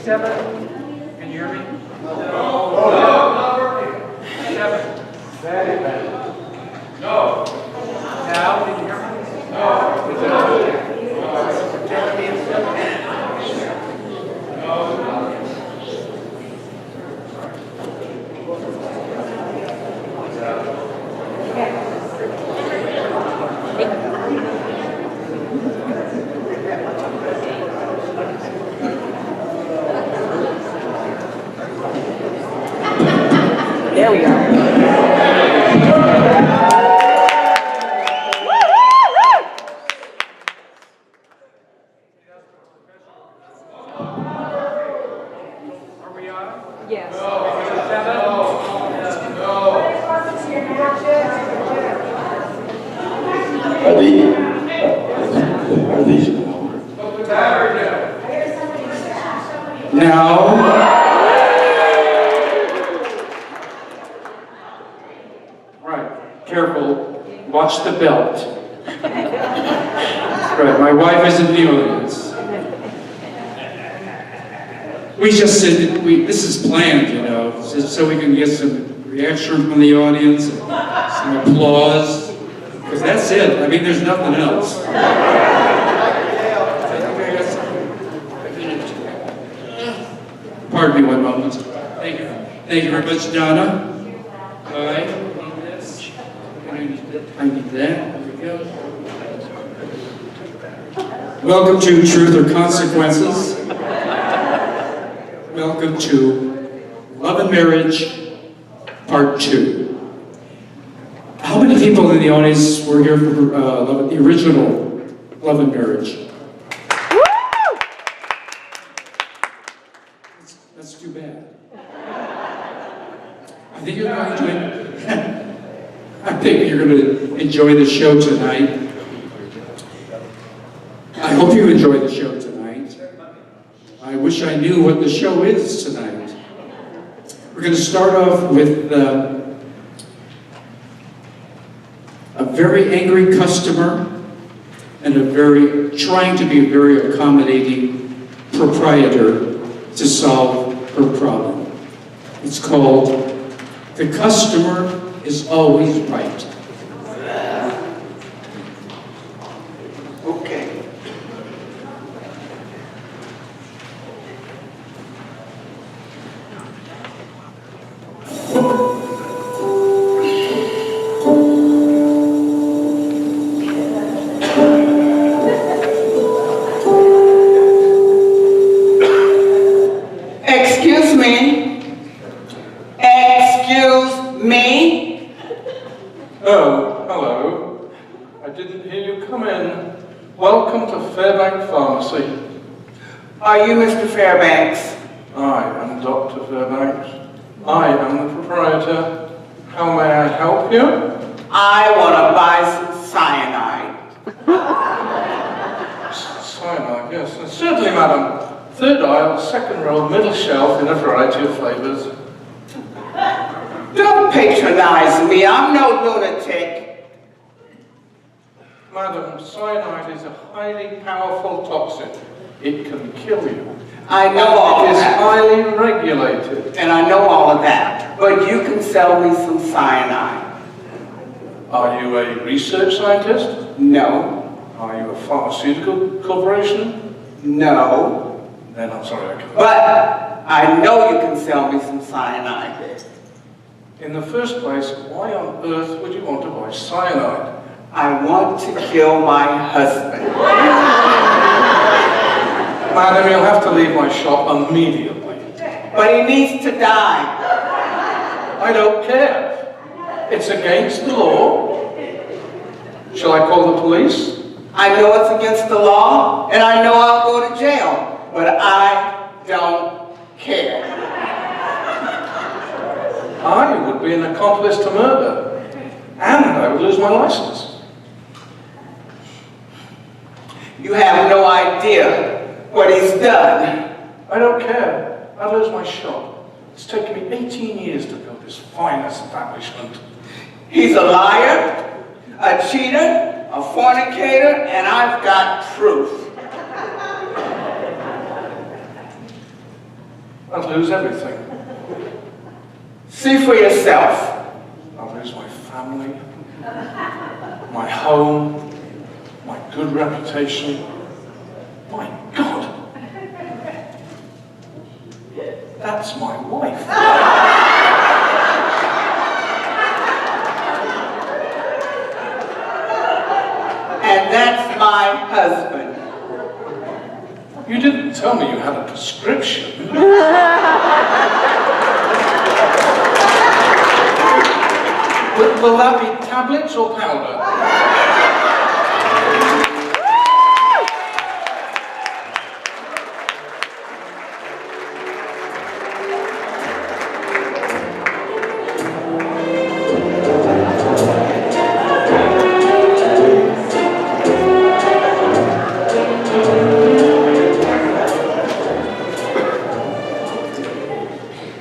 Seven. Can you hear me? No. Seven. No. Now, can you hear me? No. There we go. Are we on? Yes. Are these no? Right. Careful. Watch the belt. Right. My wife is in the audience. We just said this is planned, you know, so we can get some reaction from the audience, and some applause, because that's it. I mean, there's nothing else. Pardon me one moment. Thank you. Thank you very much, Donna. All right. I need this. I need that. There we go. Welcome to Truth or Consequences. Welcome to Love and Marriage, Part 2. How many people in the audience were here for the original Love and Marriage? That's too bad. I think you're going to enjoy the show tonight. I hope you enjoy the show tonight. I wish I knew what the show is tonight. We're going to start off with a very angry customer and trying to be a very accommodating proprietor to solve her problem. It's called The Customer is Always Right. Okay. Excuse me. Oh, hello. I didn't hear you come in. Welcome to Fairbank Pharmacy. Are you Mr. Fairbanks? I am Dr. Fairbanks. I am the proprietor. How may I help you? I want to buy some cyanide. Cyanide, yes. Certainly, madam. Third aisle, second row, middle shelf in a variety of flavors. Don't patronize me. I'm no lunatic. Madam, cyanide is a highly powerful toxin. It can kill you. I know all It of is that. highly regulated. And I know all of that. But you can sell me some cyanide. Are you a research scientist? No. Are you a pharmaceutical corporation? No. Then I'm sorry, I can't. But I know you can sell me some cyanide. In the first place, why on earth would you want to buy cyanide? I want to kill my husband. Madam, you'll have to leave my shop immediately. But he needs to die. I don't care. It's against the law. Shall I call the police? I know it's against the law, and I know I'll go to jail. But I don't care. I would be an accomplice to murder, and I would lose my license. You have no idea what he's done. I don't care. I'd lose my shop. It's taken me 18 years to build this fine establishment. He's a liar, a cheater, a fornicator, and I've got proof. I'd lose everything. See for yourself. I'll lose my family, my home, my good reputation. My God! That's my wife. And that's my husband. You didn't tell me you had a prescription. Will that be tablets or powder?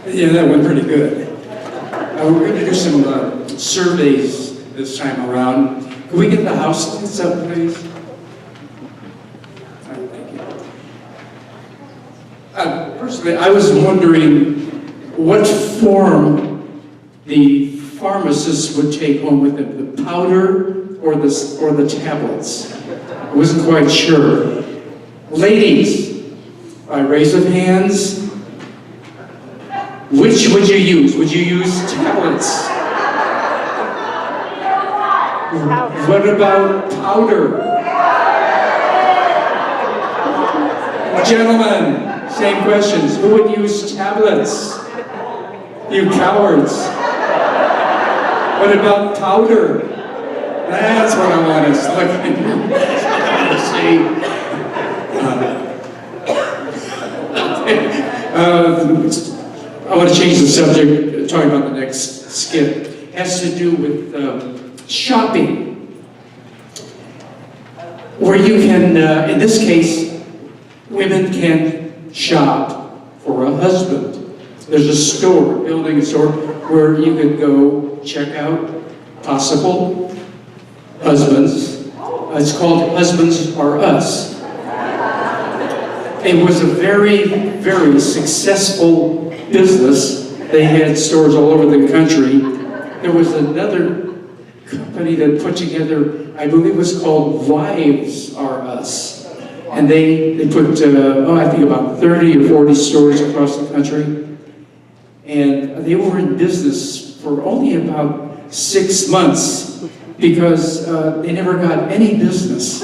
Yeah, that went pretty good. We're going to do some surveys this time around. Can we get the house lights up, please? All right, thank you. Personally, I was wondering what form the pharmacist would take home with them, the powder or the tablets. I wasn't quite sure. Ladies, by raise of hands, which would you use? Would you use tablets? What about powder? Gentlemen, same questions. Who would use tablets? You cowards. What about powder? That's what I want to look see. I want to change the subject, talking about the next skit. It has to do with shopping. Where you can, in this case, women can shop for a husband. There's a store, building a store, where you can go check out possible husbands. It's called Husbands Are Us. It was a very, very successful business. They had stores all over the country. There was another company that put together, I believe it was called Wives Are Us. And they put, I think about 30 or 40 stores across the country. And they were in business for only about 6 months because they never got any business.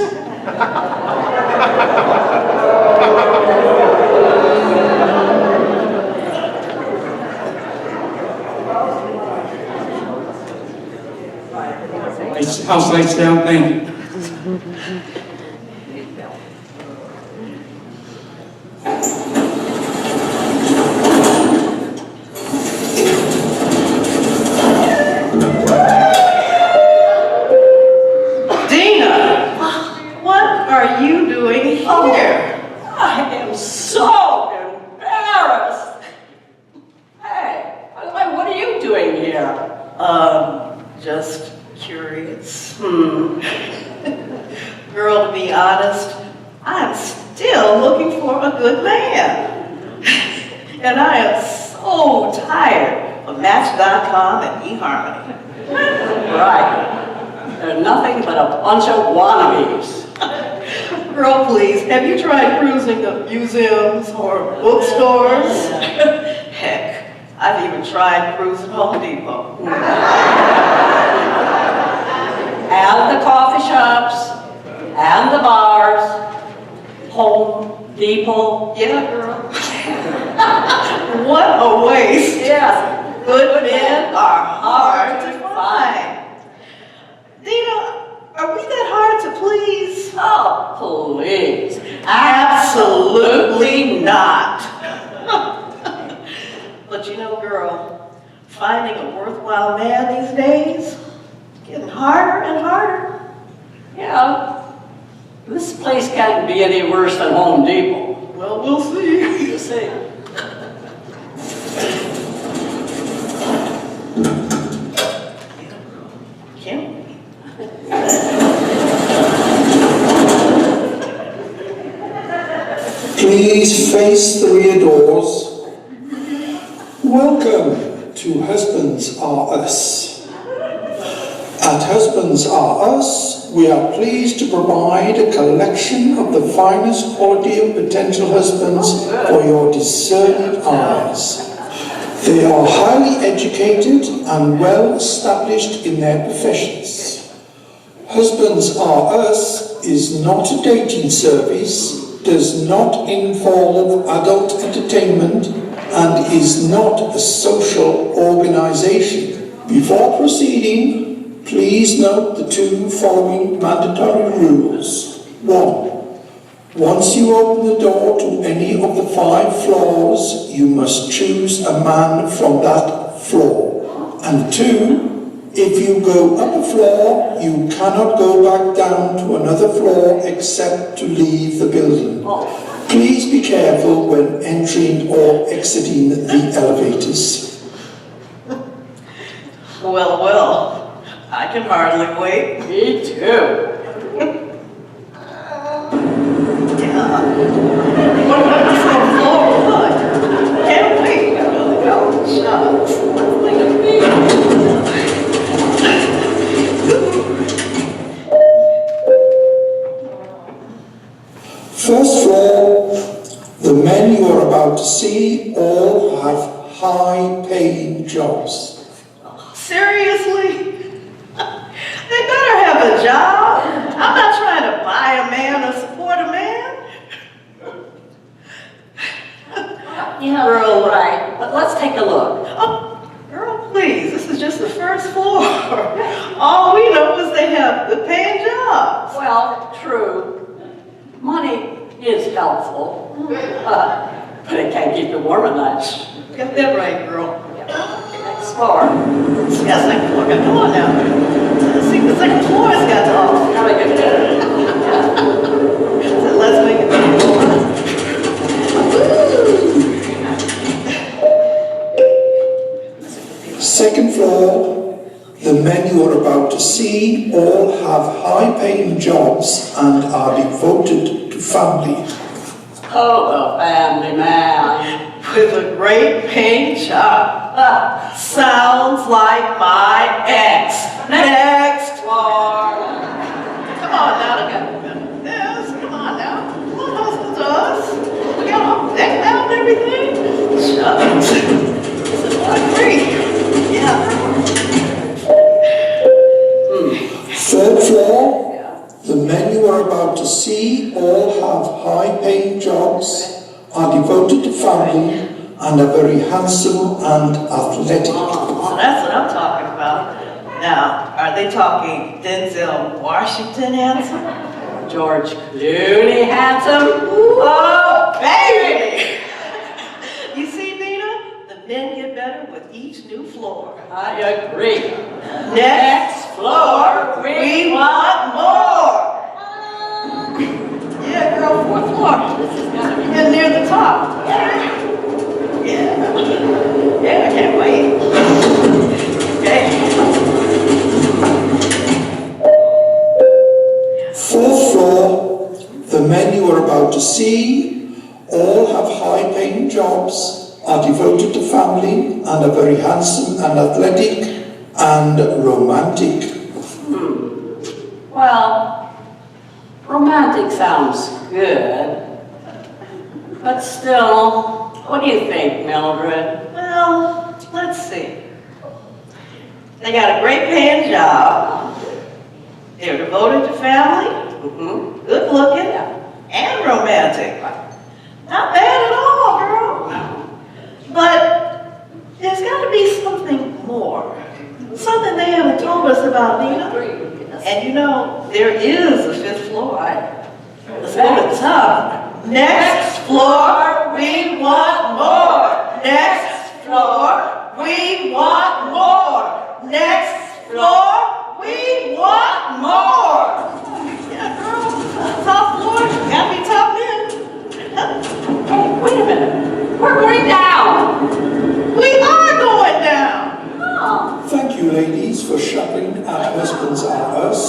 House lights down, thank you. Dina, what are you doing here? I am so embarrassed. Hey, by the way, what are you doing here? Just curious. Girl, to be honest, I'm still looking for a good man. And I am so tired of Match.com and eHarmony. Right. They're nothing but a bunch of wannabes. Girl, please, have you tried cruising the museums or bookstores? Heck, I've even tried cruising Home Depot. And the coffee shops, and the bars, Home Depot. Yeah, girl. What a waste. Yes, good men are hard to find. Dina, are we that hard to please? Oh, please. Absolutely not. But you know, girl, finding a worthwhile man these days, getting harder and harder. Yeah, this place can't be any worse than Home Depot. Well, we'll see. We'll see. Can't we? Please face the rear doors Welcome to Husbands Are Us. At Husbands Are Us, we are pleased to provide a collection of the finest quality of potential husbands for your discerning eyes. They are highly educated and well established in their professions. Husbands Are Us is not a dating service, does not involve adult entertainment, and is not a social organisation. Before proceeding, please note the two following mandatory rules. 1. Once you open the door to any of the 5 floors, you must choose a man from that floor. And 2, if you go up a floor, you cannot go back down to another floor except to leave the building. Please be careful when entering or exiting the elevators. Well, I can hardly wait. Me too. What about the front floor? What? Can't wait. Oh, shucks. Look at me. First floor, the men you are about to see all have high-paying jobs. Seriously? They better have a job. I'm not trying to buy a man or support a man. You know, you're right, but let's take a look. Oh, girl, please, this is just the first floor. All we know is they have good paying jobs. Well, true. Money is helpful, but it can't keep you warm at night. Get that right, girl. Next floor. Yeah, second floor. Come on now. Let's see, the second floor has got to offer. Now we can do it. So let's make it beautiful. Second floor, the men you are about to see all have high-paying jobs and are devoted to family. Oh, the family man. With a great paying job. Sounds like my ex. Next floor. Come on now, look at this. Come on now. What husband does? We got all decked out and everything. Shucks. This is not great. Yeah. Third floor, the men you are about to see all have high-paying jobs, are devoted to family, and are very handsome and athletic. So that's what I'm talking about. Now, are they talking Denzel Washington handsome? George Clooney handsome. Oh, baby! You see, Nina? The men get better with each new floor. I agree. Next floor, we want more! Yeah, girl, 4th floor. This is gonna be And near the top. Yeah. Yeah, I can't wait. Okay. Fourth floor, the men you are about to see all have high-paying jobs, are devoted to family, and are very handsome and athletic and romantic. Well, romantic sounds good, but still, what do you think, Mildred? Well, let's see. They got a great paying job. They're devoted to family, good looking, and romantic. Not bad at all, girl. But there's got to be something more. Something they haven't told us about, Nina. And you know, there is a 5th floor. Let's go to the top. Next floor, we want more. Next floor, we want more. Next floor, we want more. Yeah, girl. Top floor, gotta be top men. Hey, wait a minute. We're going down. We are going down. Oh. Thank you, ladies, for shopping at Husbands Are Us.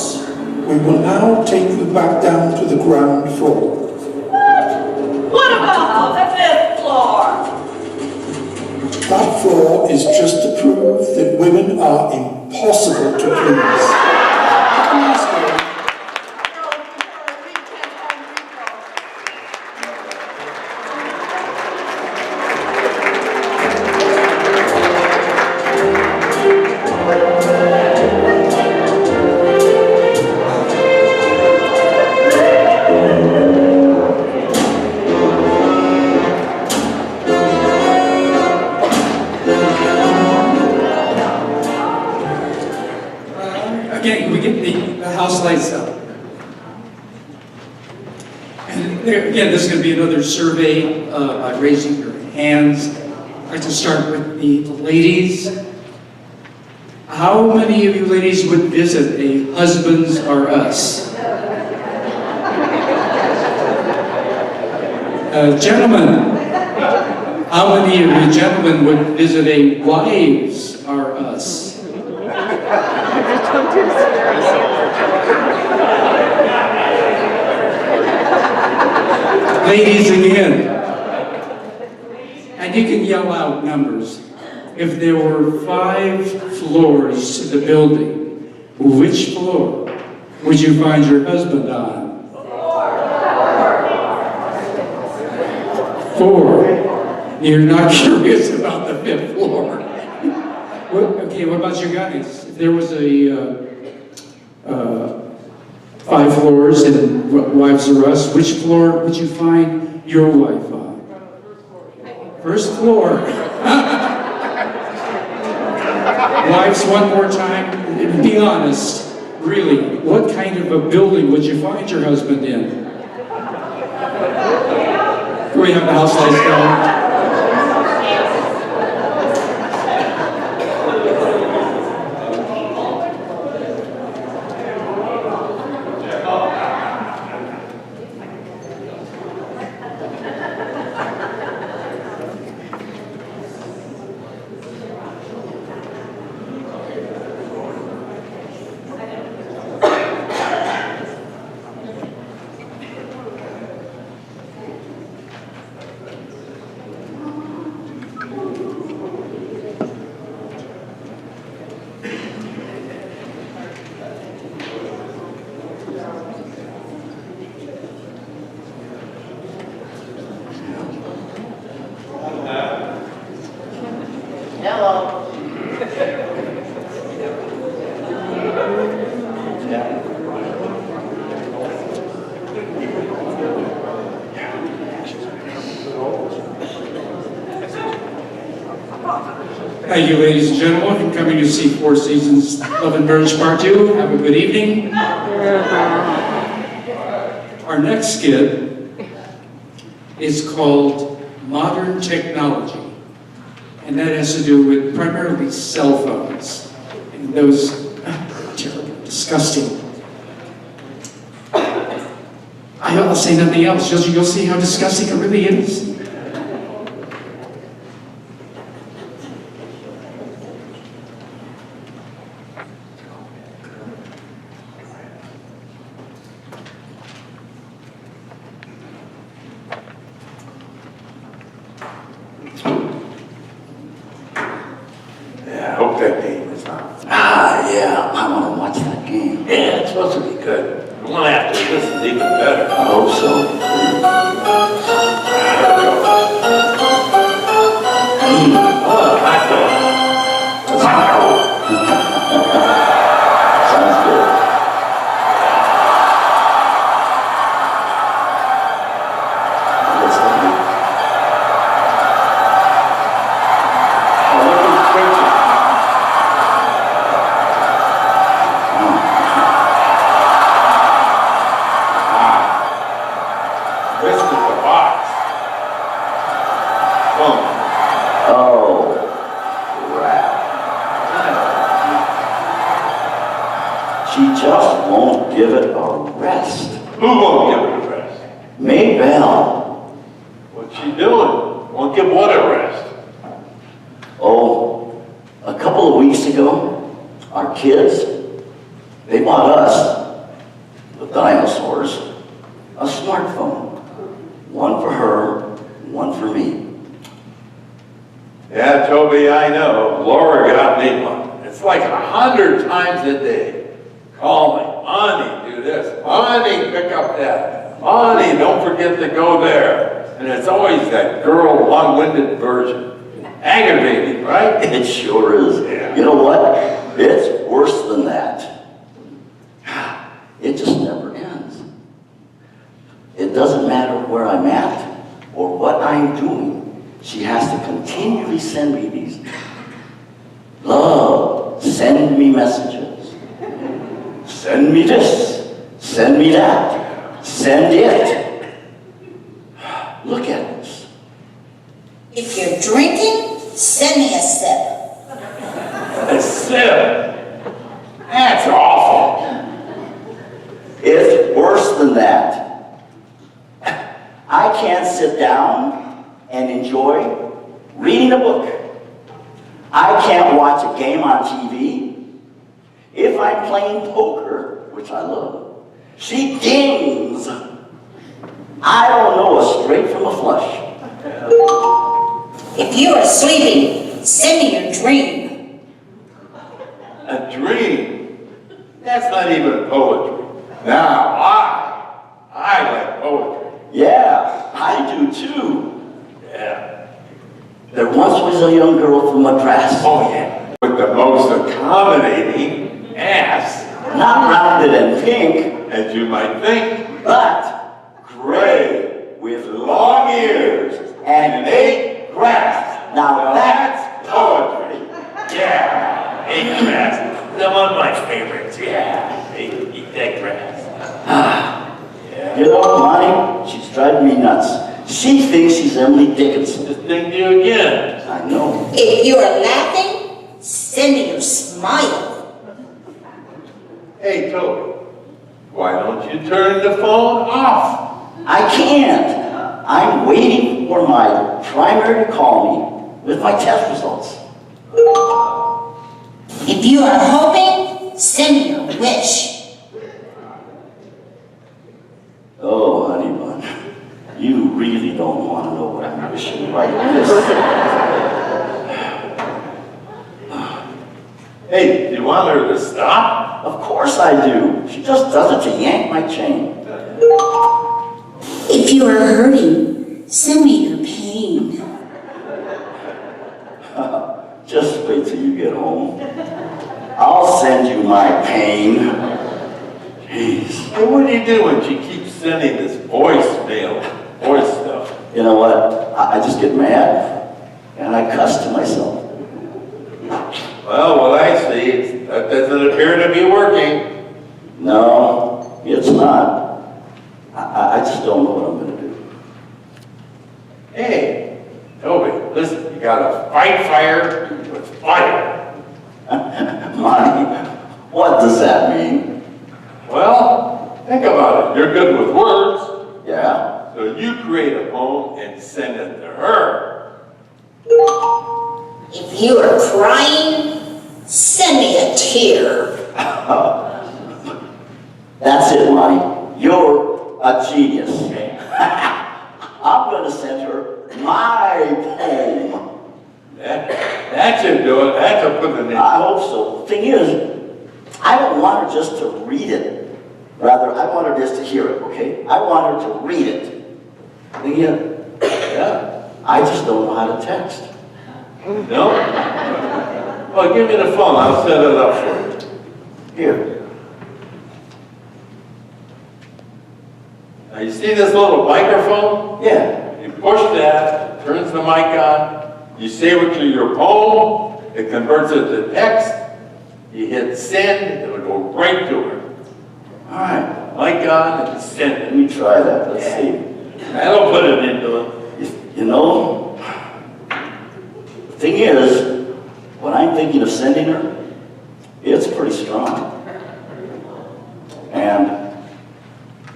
We will now take you back down to the ground floor. What about the 5th floor? That floor is just to prove that women are impossible to please. Again, we get the house lights up. And there, again, this is going to be another survey by raising your hands. I'd like to start with the ladies. How many of you ladies would visit a Husbands R Us? Gentlemen, how many of you gentlemen would visit a Wives R Us? Ladies again. And you can yell out numbers. If there were 5 floors to the building, which floor would you find your husband on? 4. You're not curious about the 5th floor. Okay, what about you guys? If there was a 5 floors in Wives R Us, which floor would you find your wife on? First floor. Wives, one more time, be honest. Really, what kind of a building would you find your husband in? Do we have the house lights going? Hello. Thank you, ladies and gentlemen, for coming to see Four Seasons Love and Marriage Part 2. Have a good evening. Our next skit is called Modern Technology, and that has to do with primarily cell phones and those terrible, disgusting. I'll say nothing else. You'll see how disgusting it really is. Yeah, I hope that game is on. Yeah, I want to watch that game. Yeah, it's supposed to be good. The one after this is even better. I hope so. Oh, hot dog. Sounds good. Let's go. Oh, look who's preaching. This is the box. Oh, Oh, crap. She just won't give it a rest. who won't give it a rest? Maybelle. What's she doing? Won't give what a rest? Oh, a couple of weeks ago, our kids, they bought us, the dinosaurs, a smartphone. One for her, one for me. Yeah, Toby, I know. Laura got me one. It's like 100 times a day. Call me. Monty, do this. Monty, pick up that. Monty, don't forget to go there. And it's always that girl long-winded version. Aggravating, right? It sure is. Yeah. You know what? It's worse than that. It just never ends. It doesn't matter where I'm at or what I'm doing. She has to continually send me these. Love, send me messages. Send me this. Send me that. Send it. Look at this. If you're drinking, send me a sip. A sip. That's awful. It's worse than that. I can't sit down and enjoy reading a book. I can't watch a game on TV. If I'm playing poker, which I love, she dings. I don't know a straight from a flush. If you are sleeping, send me your dream. A dream. That's not even poetry. Now, I like poetry. Yeah, I do too. Yeah. There once was a young girl from Madras. Oh, yeah. With the most accommodating ass, Not rounded and pink, as you might think. but gray with long ears and 8 grass. Now that's poetry. Yeah. Eat grass. Some of my favorites. Yeah. Eat that grass. You know, Monty, she's driving me nuts. She thinks she's Emily Dickinson. Just think you again. I know. If you are laughing, send me your smile. Hey, Toby. Why don't you turn the phone off? I can't. I'm waiting for my primary to call me with my test results. If you are hoping, send me your wish. Oh, honey bun, you really don't want to know what I'm wishing right this. Hey, do you want her to stop? Of course I do. She just does it to yank my chain. If you are hurting, send me your pain. Just wait till you get home. I'll send you my pain. Jeez. Hey, what do you do when she keeps sending this voice stuff? You know what? I just get mad and I cuss to myself. Well, what I see, that doesn't appear to be working. No, it's not. I just don't know what I'm going to do. Hey, Toby, listen, you gotta fight fire with fire. Monty, what does that mean? Well, think about it. You're good with words, Yeah? so you create a poem and send it to her. If you are crying, send me a tear. That's it, Monty. You're a genius. I'm going to send her my poem. That should do it. That should put it in. I hope so. The thing is, I don't want her just to read it. Rather, I want her just to hear it, okay? I want her to read it. Again, Yeah. I just don't know how to text. No? Well, give me the phone. I'll set it up for you. Here. Now, you see this little microphone? Yeah. You push that, turns the mic on. You save it to your poem. It converts it to text. You hit send. It'll go right to her. All right. Mic on and send Let it. me try that. Let's see. That'll put it into it. You know, the thing is, when I'm thinking of sending her, it's pretty strong. And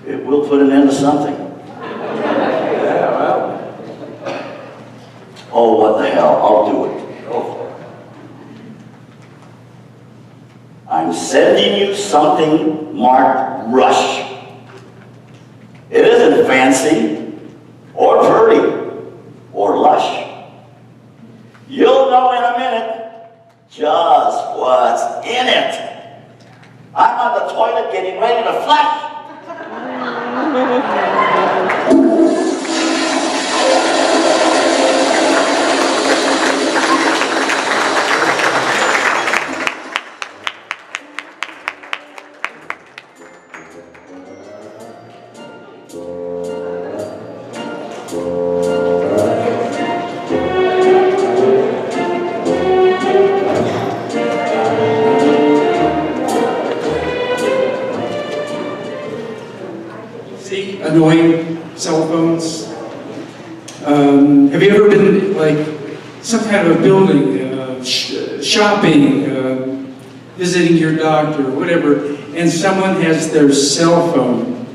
it will put an end to something. Yeah, well, Oh, what the hell, I'll do it. go for it. I'm sending you something marked Rush. It isn't fancy, or pretty, or lush. You'll Have you ever been like some kind of a building, shopping, visiting your doctor, whatever, and someone has their cell phone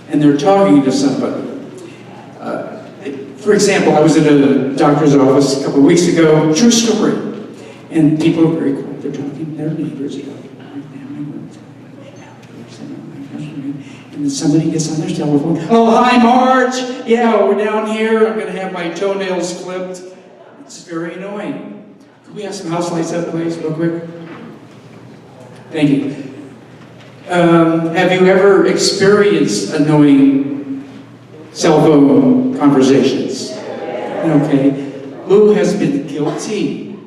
and they're talking to somebody? For example, I was in a doctor's office a couple of weeks ago, true story, and people are very quiet, they're talking to their neighbors. And then somebody gets on their telephone, oh, hi, Marge. Yeah, we're down here. I'm going to have my toenails clipped. It's very annoying. Could we have some house lights up, please, real quick? Thank you. Have you ever experienced annoying cell phone conversations? Okay. Who has been guilty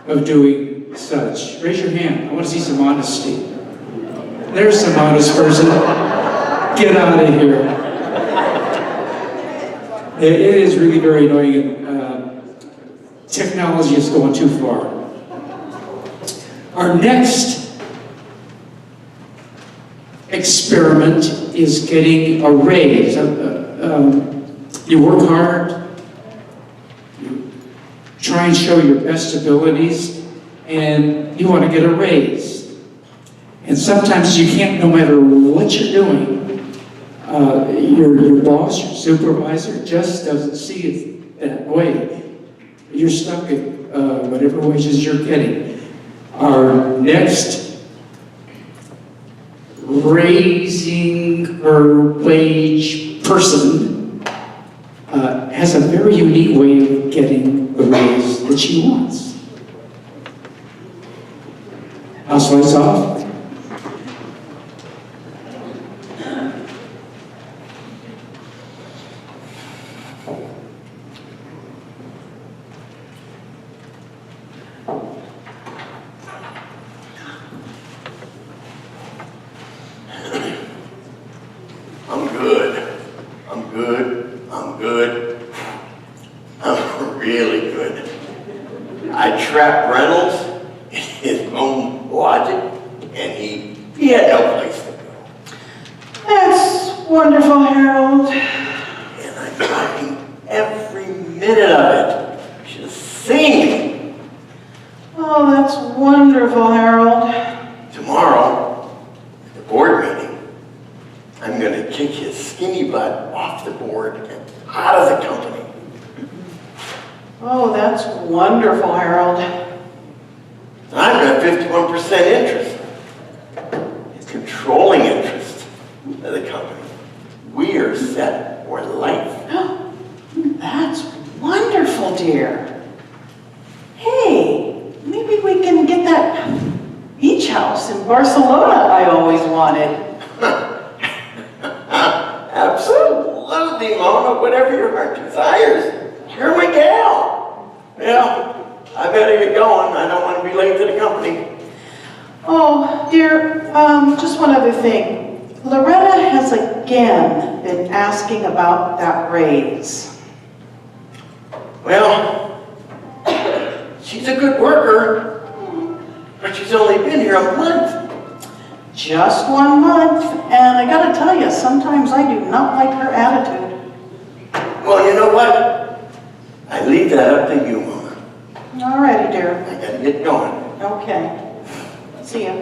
of doing such? Raise your hand. I want to see some honesty. There's some honest person. Get out of here. It is really very annoying. Technology is going too far. Our next experiment is getting a raise. You work hard, you try and show your best abilities, and you want to get a raise. And sometimes you can't, no matter what you're doing. Your boss, your supervisor, just doesn't see it that way. You're stuck at whatever wages you're getting. Our next raising her wage person has a very unique way of getting the raise that she wants. House lights off. About that raise. Well, she's a good worker, but she's only been here a month. Just 1 month, and I gotta tell you, sometimes I do not like her attitude. Well, you know what? I leave that up to you, Mama. Alrighty, dear. I gotta get going. Okay. See ya.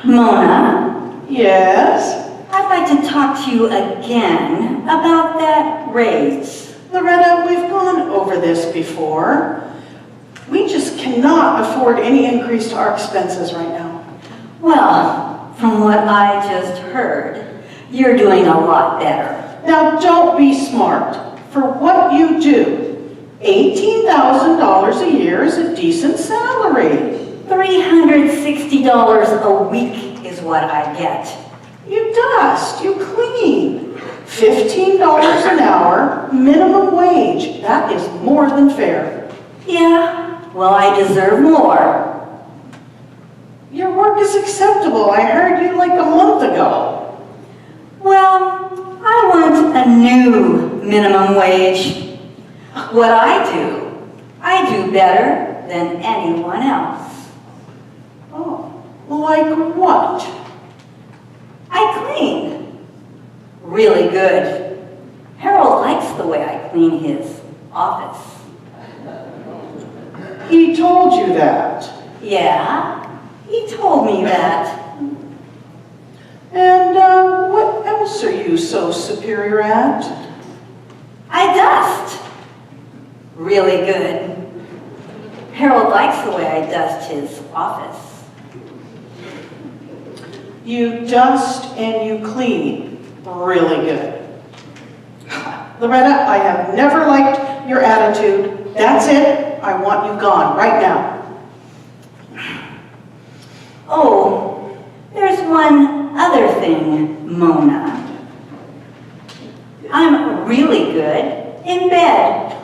Mona? Yes? I'd like to talk to you again about that raise. Loretta, we've gone over this before. We just cannot afford any increase to our expenses right now. Well, from what I just heard, you're doing a lot better. Now, don't be smart. For what you do, $18,000 a year is a decent salary. $360 a week is what I get. You dust, you clean. $15 an hour, minimum wage. That is more than fair. Yeah, well, I deserve more. Your work is acceptable. I heard you like a month ago. Well, I want a new minimum wage. What I do better than anyone else. Oh, like what? really good. Harold likes the way I clean his office. He told you that. Yeah, he told me that. And what else are you so superior at? I dust. Really good. Harold likes the way I dust his office. You dust and you clean. Really good. Loretta, I have never liked your attitude. That's it. I want you gone right now. Oh, there's one other thing, Mona. I'm really good in bed.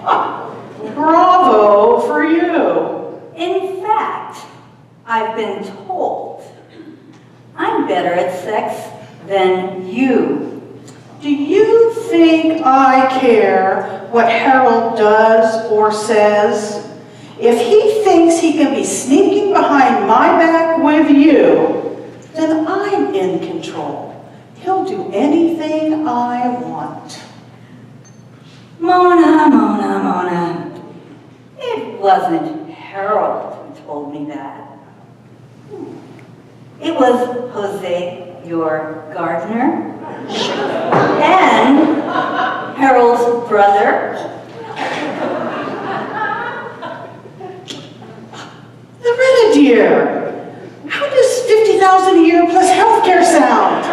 Bravo for you. In fact, I've been told I'm better at sex than you. Do you think I care what Harold does or says? If he thinks he can be sneaking behind my back with you, then I'm in control. He'll do anything I want. Mona, Mona, Mona. It wasn't Harold who told me that. It was Jose, your gardener, and Harold's brother. Loretta, dear, how does 50,000 a year plus healthcare sound?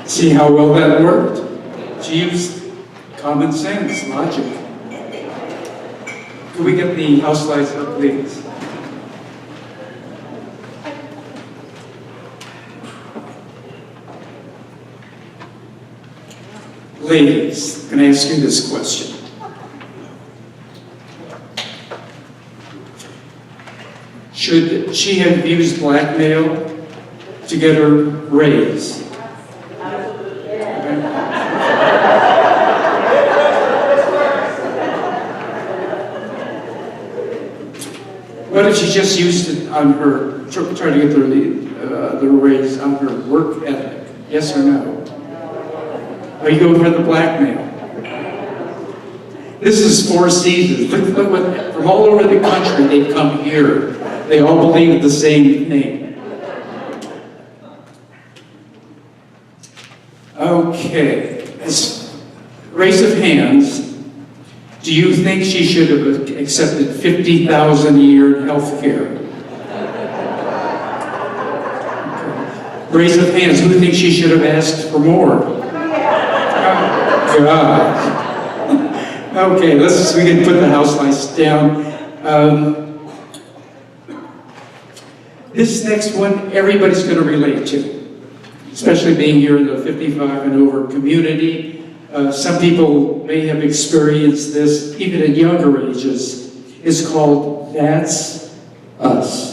See how well that worked? She used common sense, logic. Can we get the house lights up, please? Ladies, can I ask you this question? Should she have used blackmail to get her raise? What if she just used it on her, trying to get the raise on her work ethic? Yes or no? Are you going for the blackmail? This is Four Seasons. Look what, from all over the country they've come here. They all believe the same thing. Okay, raise of hands. Do you think she should have accepted $50,000 a year in health care? Okay. Raise of hands. Who thinks she should have asked for more? God. Okay, we can put the house lights down. This next one, everybody's going to relate to, especially being here in the 55 and over community. Some people may have experienced this even at younger ages. It's called That's Us.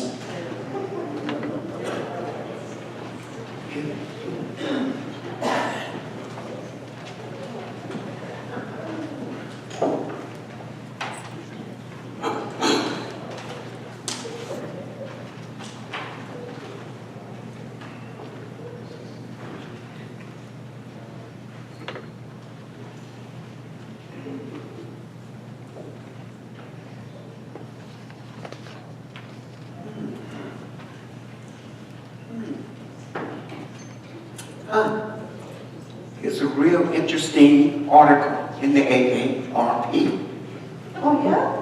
Here's a real interesting article in the AARP. Oh, yeah?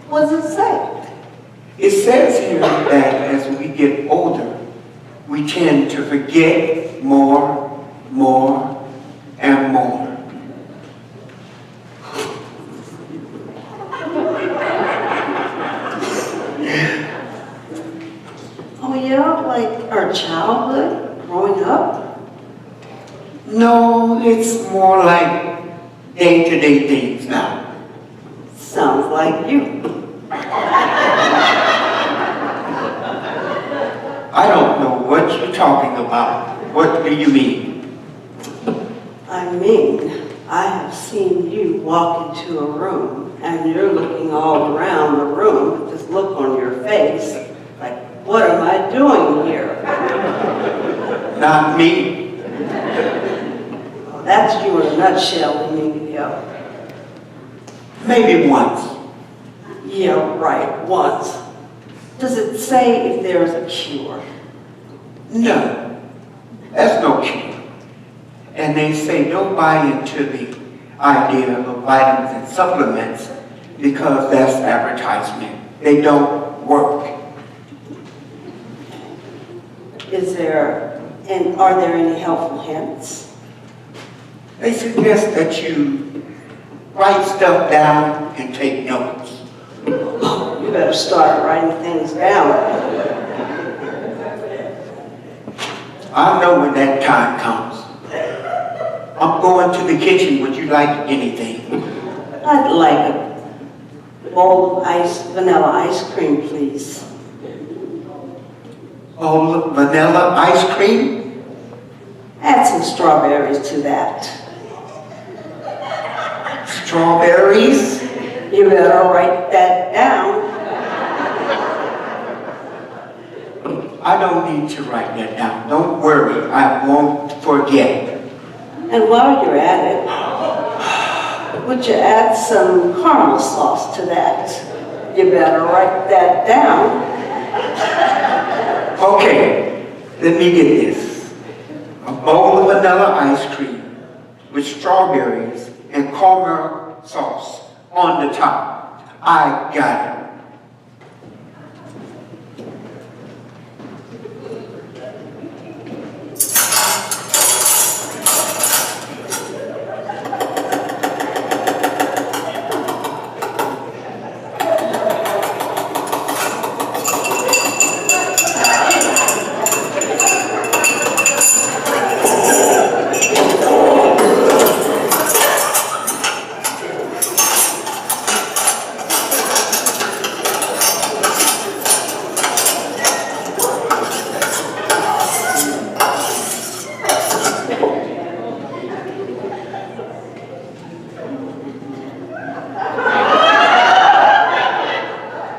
What does it say? It says here that as we get older, we tend to forget more, and more. Oh, yeah? Like our childhood, growing up? No, it's more like day-to-day things now. Sounds like you. I don't know what what you talking about? What do you mean? I mean, I have seen you walk into a room and you're looking all around the room with this look on your face, like, what am I doing here? Not me. That's you in a nutshell, Emilio. Maybe once. Yeah, right, once. Does it say if there's a cure? No, that's no cure. And they say don't buy into the idea of vitamins and supplements because that's advertisement. They don't work. Are there any helpful hints? They suggest that you write stuff down and take notes. You better start writing things down. I know when that time comes. I'm going to the kitchen. Would you like anything? I'd like a bowl of vanilla ice cream, please. Oh, vanilla ice cream? Add some strawberries to that. Strawberries? You better write that down. I don't need to write that down. Don't worry, I won't forget. And while you're at it, would you add some caramel sauce to that? You better write that down. Okay, let me get this. A bowl of vanilla ice cream with strawberries and caramel sauce on the top. I got it.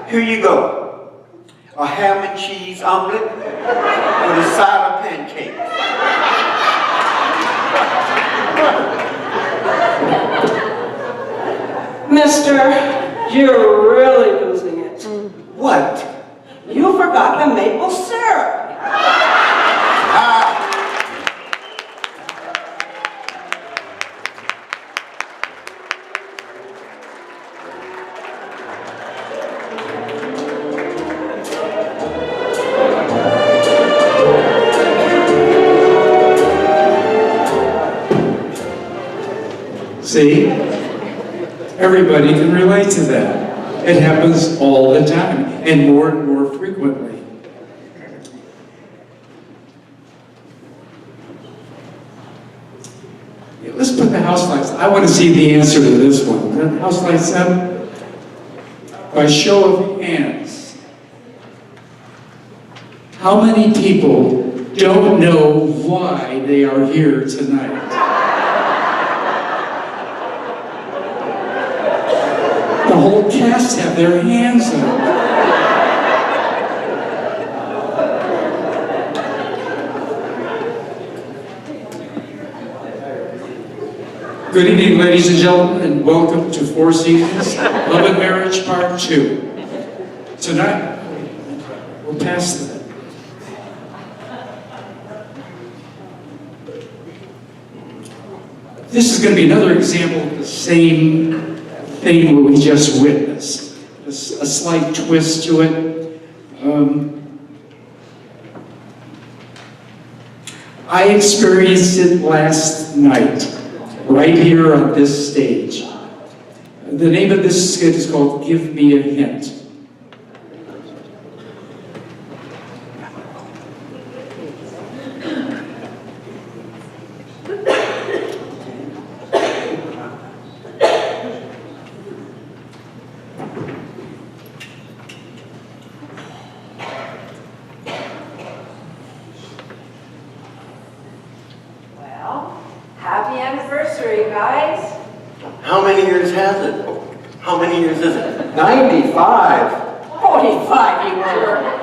Here you go. A ham and cheese omelet with a side of pancakes. Mister, you're really losing it. What? You forgot the maple syrup. See? Everybody can relate to that. It happens all the time, and more frequently. Yeah, let's put the house lights. I want to see the answer to this one. The house lights up by show of hands. How many people don't know why they are here tonight? The whole cast have their hands up. Good evening, ladies and gentlemen, and welcome to Four Seasons Love and Marriage Part 2. Tonight, we'll pass that. This is going to be another example of the same thing what we just witnessed. A slight twist to it. I experienced it last night, right here on this stage. The name of this skit is called Give Me a Hint. Happy anniversary, guys. How many years has it? How many years is it? 95. 45 you were.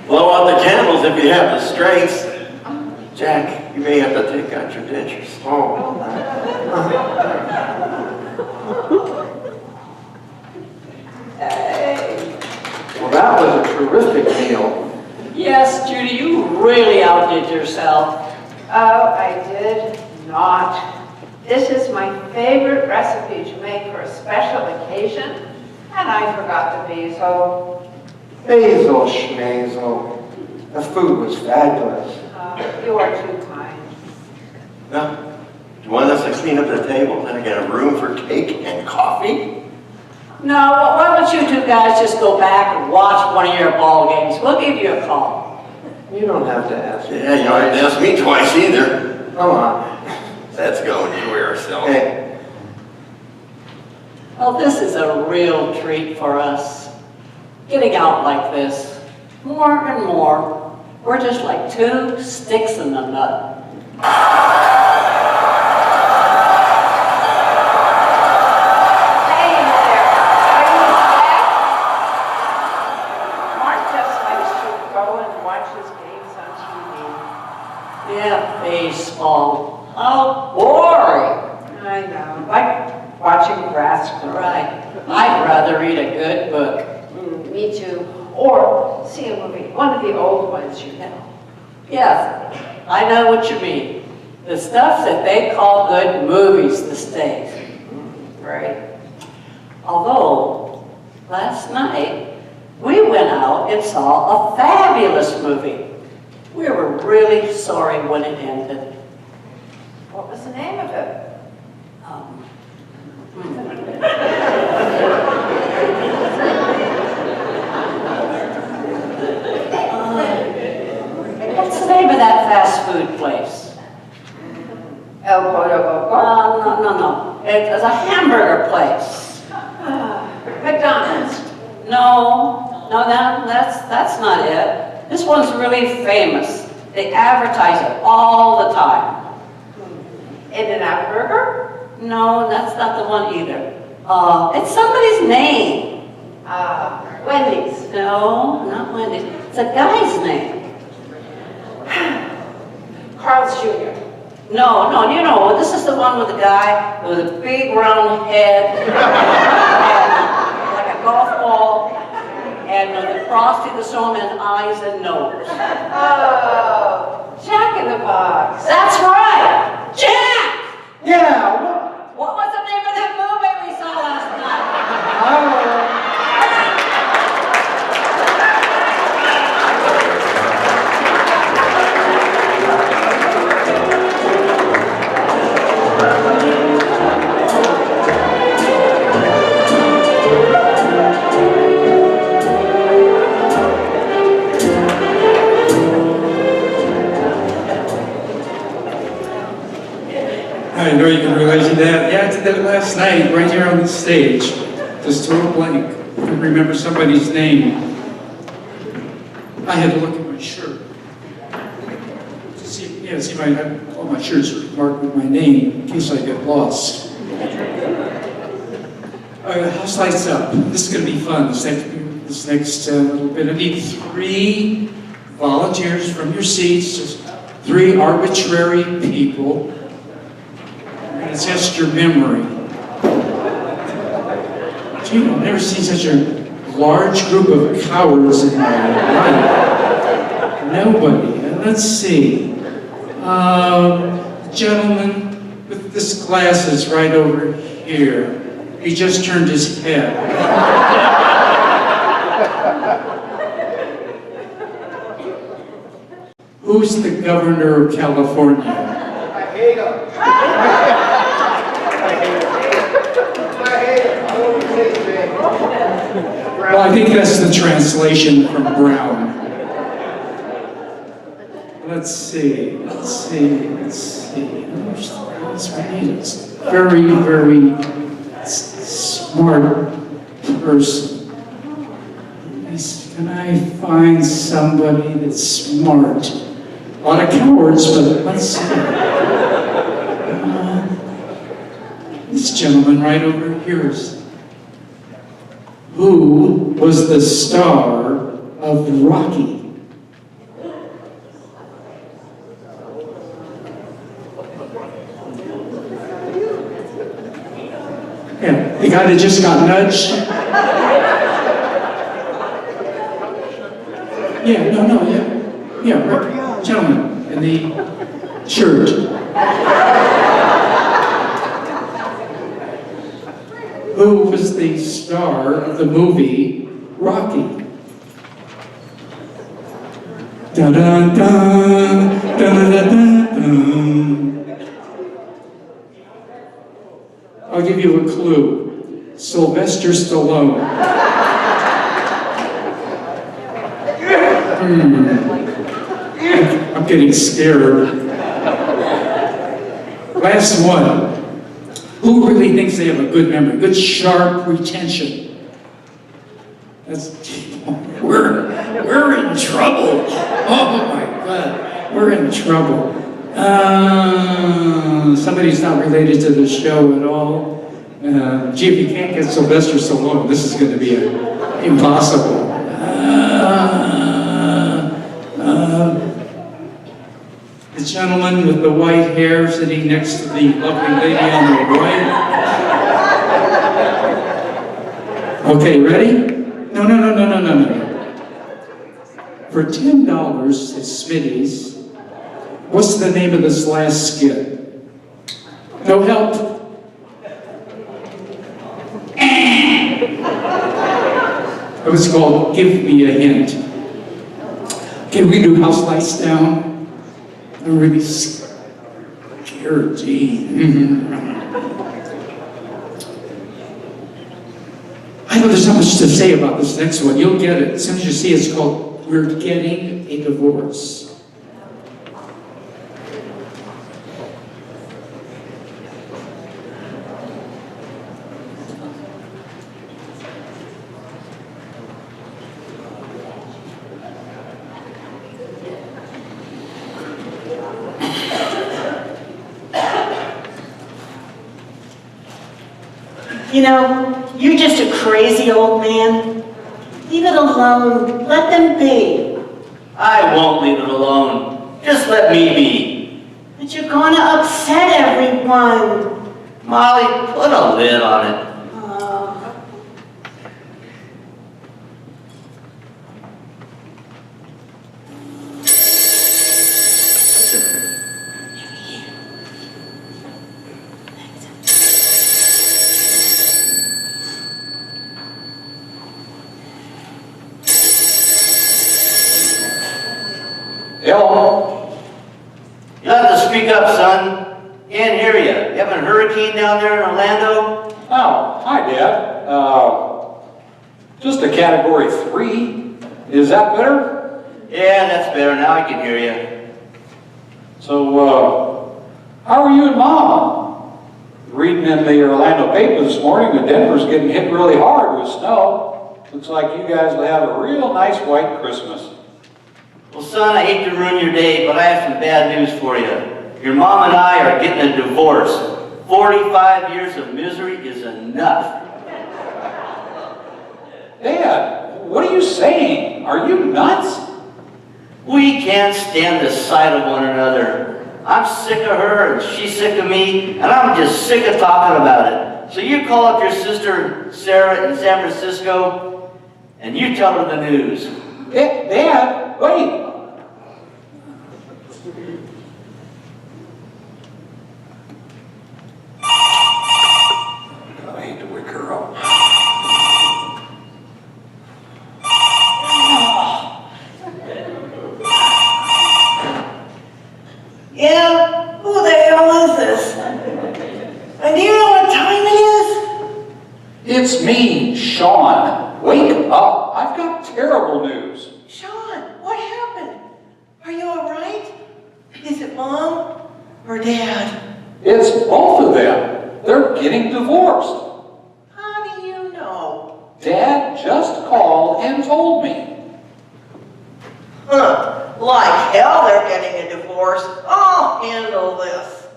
Blow out the candles if you have the strength. Jack, you may have to take out your dentures. Oh. Well, that was a terrific meal. Yes, Judy, you really outdid yourself. Oh, I did not. This is my favorite recipe to make for a special occasion, and I forgot the basil. Basil schmazel. The food was fabulous. You are too kind. Now, do you want us to clean up the table and get a room for cake and coffee? No, why don't you two guys just go back and watch one of your ball games? We'll give you a call. You don't have to ask me. Yeah, you don't have to ask me twice either. Come on. Let's go and enjoy ourselves. Hey. Well, this is a real treat for us. Getting out like this, more and more, we're just like two sticks in the nut. Yeah, baseball. How boring. I know, like watching grass grow. Right. I'd rather read a good book. Me too. Or see a movie, one of the old ones, you know. Yes, I know what you mean. The stuff that they call good movies these days. Right. Although, last night, we went out and saw a fabulous movie. We were really sorry when it ended. What was the name of it? What's the name of that fast food place? El Pollo Loco? No. It's a hamburger place. McDonald's. No, that's not it. This one's really famous. They advertise it all the time. In-N-Out Burger? No, that's not the one either. It's somebody's name. Wendy's. No, not Wendy's. It's a guy's name. Carl's Jr. No, you know, this is the one with the guy with a big round head, and like a golf ball, and with the Frosty the Snowman eyes and nose. Oh, Jack in the Box. That's right, Jack! Yeah, What was the name of that movie we saw last night? oh. I know you can relate to that. Yeah, I did that last night, right here on the stage. Just total blank. I couldn't remember somebody's name. I had to look at my shirt. See, all my shirts are marked with my name in case I get lost. House lights up. This is going to be fun. This next little bit. I need 3 volunteers from your seats. Just 3 arbitrary people. We're going to test your memory. Gee, I've never seen such a large group of cowards in my life. Nobody. Let's see. Gentleman with this glasses right over here. He just turned his head. Who's the governor of California? I hate him. Well, I think that's the translation from Brown. Let's see. Very, very smart person. Can I find somebody that's smart? lot of cowards, but let's see. This gentleman right over here is. Who was the star of Rocky? Yeah, the guy that just got nudged. Yeah, no, yeah, right. Gentleman in the shirt. Who was the star of the movie Rocky? Da da da da da da da. I'll give you a clue. Sylvester Stallone. I'm getting scared. Last one. Who really thinks they have a good memory, good sharp retention? We're in trouble. Oh my God, we're in trouble. Somebody's not related to the show at all. Gee, if you can't get Sylvester Stallone, this is going to be impossible. The gentleman with the white hair sitting next to the lovely lady on the right. Okay, ready? No. For $10 at Smitty's, what's the name of this last skit? No help? It was called Give Me a Hint. Can we do House Lights Down? I'm really scared, gee. I know there's not much to say about this next one. You'll get it. As soon as you see it, it's called We're Getting a Divorce. You know, you're just a crazy old man. Leave it alone. Let them be. I won't leave it alone. Just let me be. But you're gonna upset everyone. Molly, put a lid on it. Hello? You'll have to speak up, son. Can't hear you. You having a hurricane down there in Orlando? Oh, hi, Dad. Just a category 3. Is that better? Yeah, that's better. Now I can hear you. So, how are you and Mom? Reading in the Orlando paper this morning that Denver's getting hit really hard with snow. Looks like you guys will have a real nice white Christmas. Well, son, I hate to ruin your day, but I have some bad news for you. Your mom and I are getting a divorce. 45 years of misery is enough. Dad, what are you saying? Are you nuts? We can't stand the sight of one another. I'm sick of her and she's sick of me, and I'm just sick of talking about it. So you call up your sister Sarah in San Francisco, and you tell her the news. Dad, wait. I hate to wake her up. Yeah, who the hell is this? And do you know what time it is? It's me, Sean. Wake up. I've got terrible news. Sean, what happened? Are you all right? Is it Mom or Dad? It's both of them. They're getting divorced. How do you know? Dad just called and told me. Huh. Like hell they're getting a divorce. I'll handle this.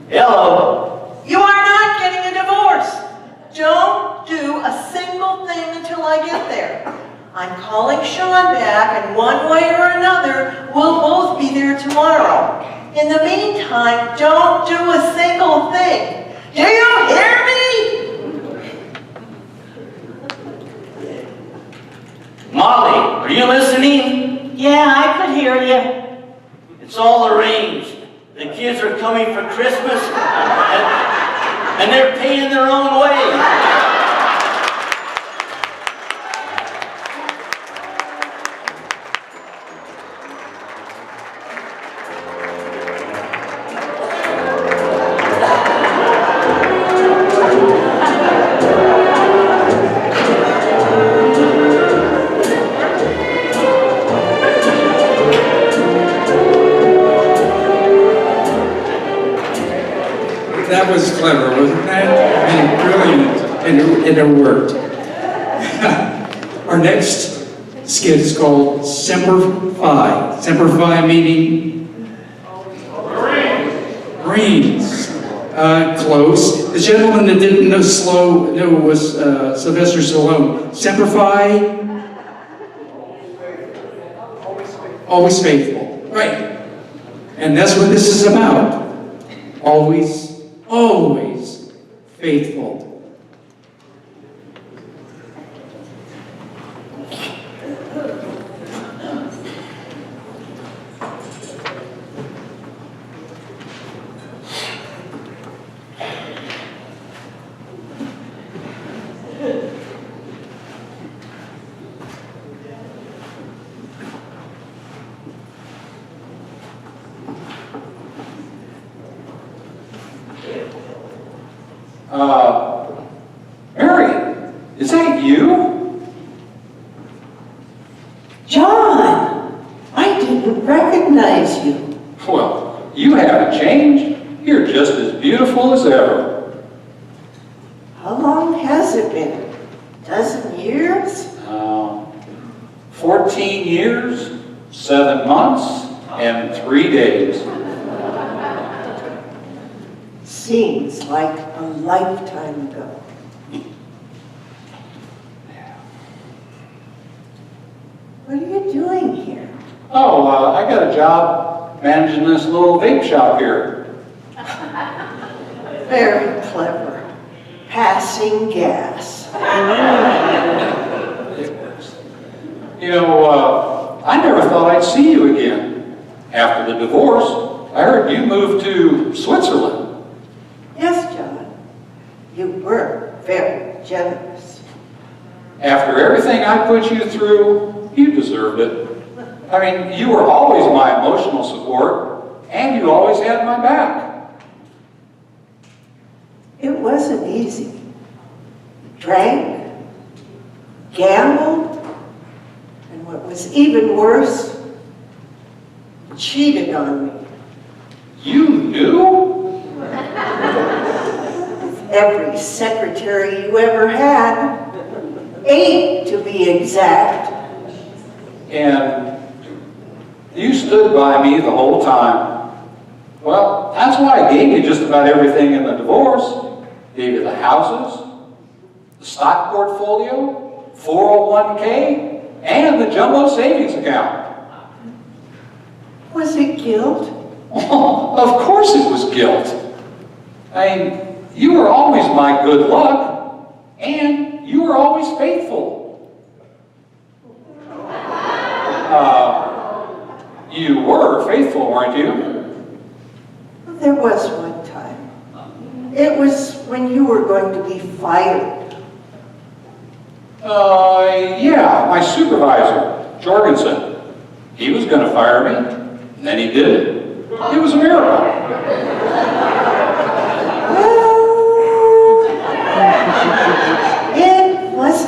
Hello. You are not getting a divorce. Don't do a single thing until I get there. I'm calling Sean back, and one way or another, we'll both be there tomorrow. In the meantime, don't do a single thing. Do you hear me? Molly, are you listening? Yeah, I could hear you. It's all arranged. The kids are coming for Christmas, and they're paying their own way. That was clever, wasn't that? And brilliant, and it worked. Our next skit is called Semper Fi. Semper Fi meaning? Greens. Close. The gentleman that didn't know was Sylvester Stallone. Semper Fi? Always faithful. Right. And that's what this is about. Always faithful. Mary, is that you? John, I didn't recognize you. Well, you haven't changed. You're just as beautiful as ever. How long has it been? A dozen years? 14 years, 7 months, and 3 days. Seems like a lifetime ago. What are you doing here? Oh, I got a job managing this little vape shop here. Very clever. Passing gas. You know, I never thought I'd see you again. After the divorce, I heard you moved to Switzerland. Yes, John. You were very generous. After everything I put you through, you deserved it. I mean, you were always my emotional support, and you always had my back. It wasn't easy. Drank, gambled, and what was even worse, cheated on me. You knew? Every secretary you ever had. 8 to be exact. And you stood by me the whole time. Well, that's why I gave you just about everything in the divorce. Gave you the houses, the stock portfolio, 401k, and the jumbo savings account. Was it guilt? Oh, of course it was guilt. I mean, you were always my good luck, and you were always faithful. You were faithful, weren't you? There was one time. It was when you were going to be fired. Yeah, my supervisor, Jorgensen. He was going to fire me, and then he did it. It was a miracle. Well, it was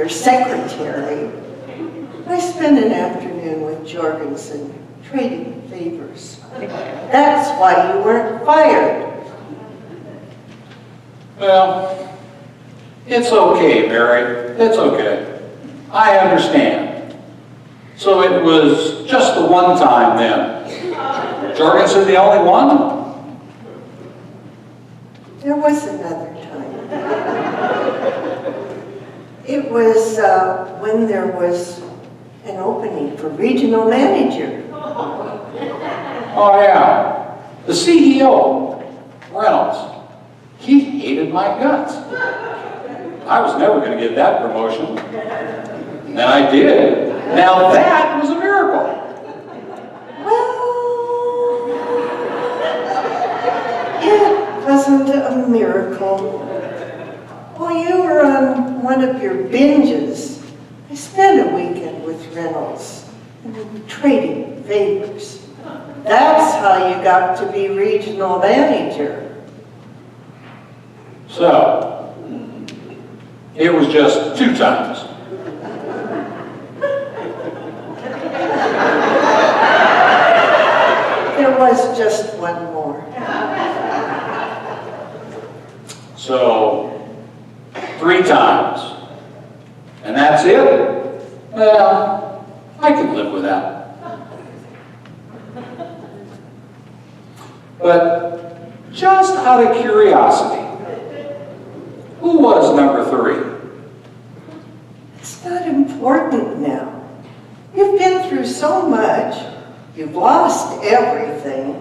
your secretary. I spent an afternoon with Jorgensen trading favors. That's why you weren't fired. Well, it's okay, Mary. It's okay. I understand. So it was just the one time then. Jorgensen the only one? There was another time. It was when there was an opening for regional manager. Oh yeah, the CEO, Reynolds. He hated my guts. I was never going to get that promotion. And I did. Now that was a miracle. It wasn't a miracle. While you were on one of your binges, I spent a weekend with Reynolds and we were trading favors. That's how you got to be regional manager. So, it was just 2 times. There was just one more. So, 3 times. And that's it? Well, I can live with that. But just out of curiosity, who was number 3? It's not important now. You've been through so much. You've lost everything.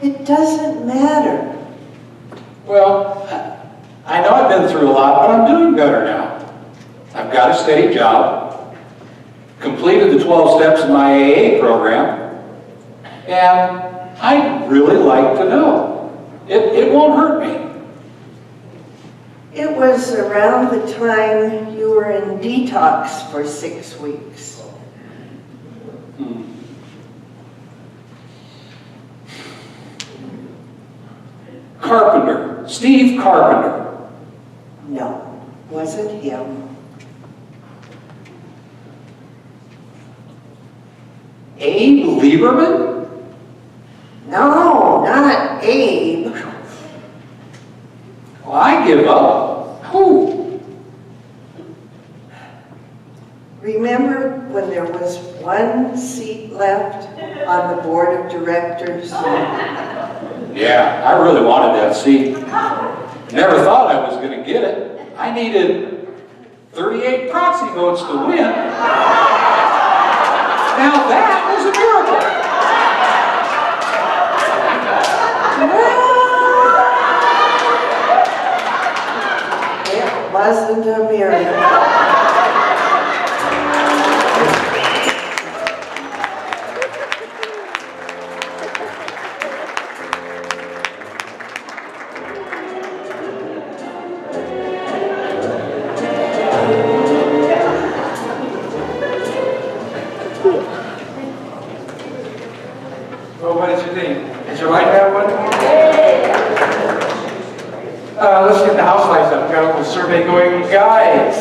It doesn't matter. Well, I know I've been through a lot, but I'm doing better now. I've got a steady job, completed the 12 steps in my AA program, and I'd really like to know. It won't hurt me. It was around the time you were in detox for 6 weeks. Carpenter, Steve Carpenter. No, wasn't him. Abe Lieberman? No, not Abe. Well, I give up. Who? Remember when there was one seat left on the board of directors? Yeah, I really wanted that seat. Never thought I was going to get it. I needed 38 proxy votes to win. Now that was a miracle. It wasn't a miracle. Well, what did you think? Did you like that one? Let's get the house lights up. We've got a little survey going. Guys,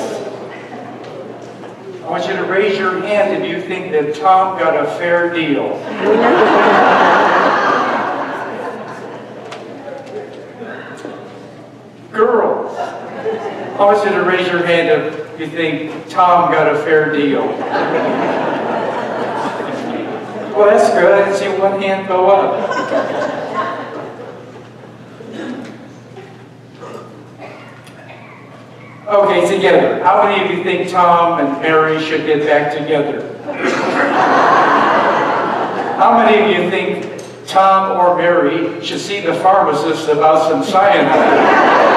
I want you to raise your hand if you think that Tom got a fair deal. Girls, I want you to raise your hand if you think Tom got a fair deal. Well, that's good. I didn't see one hand go up. Okay, together. How many of you think Tom and Mary should get back together? How many of you think Tom or Mary should see the pharmacist about some cyanide?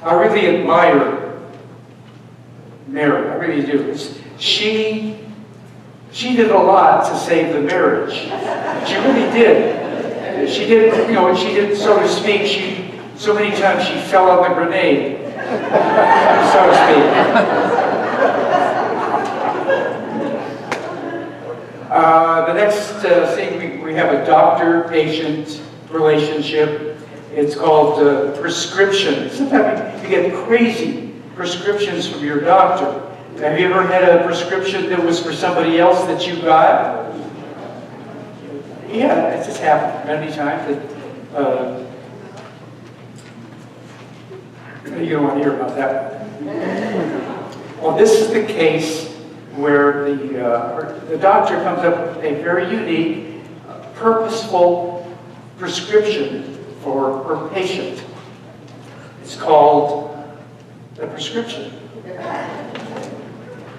I really admire Mary, I really do. She did a lot to save the marriage. She really did. She did, you know, she did, so to speak, so many times she fell on the grenade, so to speak. The next thing we We have a doctor-patient relationship. It's called prescription. Sometimes you get crazy prescriptions from your doctor. Have you ever had a prescription that was for somebody else that you got? Yeah, it just happened many times. You don't want to hear about that. Well, this is the case where the doctor comes up with a very unique, purposeful prescription for her patient. It's called the prescription.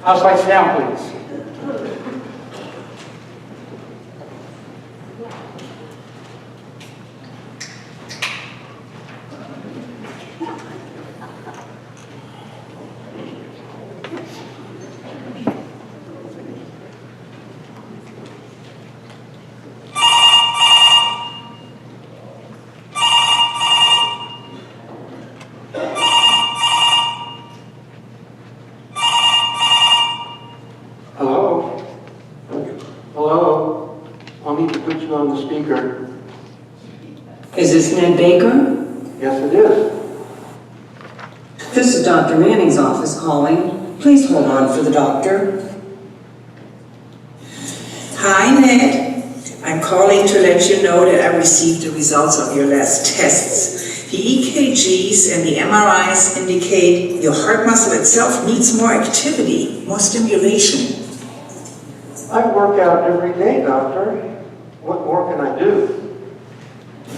House lights down, please. On the speaker. Is this Ned Baker? Yes, it is. This is Dr. Manning's office calling. Please hold on for the doctor. Hi, Ned. I'm calling to let you know that I received the results of your last tests. The EKGs and the MRIs indicate your heart muscle itself needs more activity, more stimulation. I work out every day, doctor. What more can I do?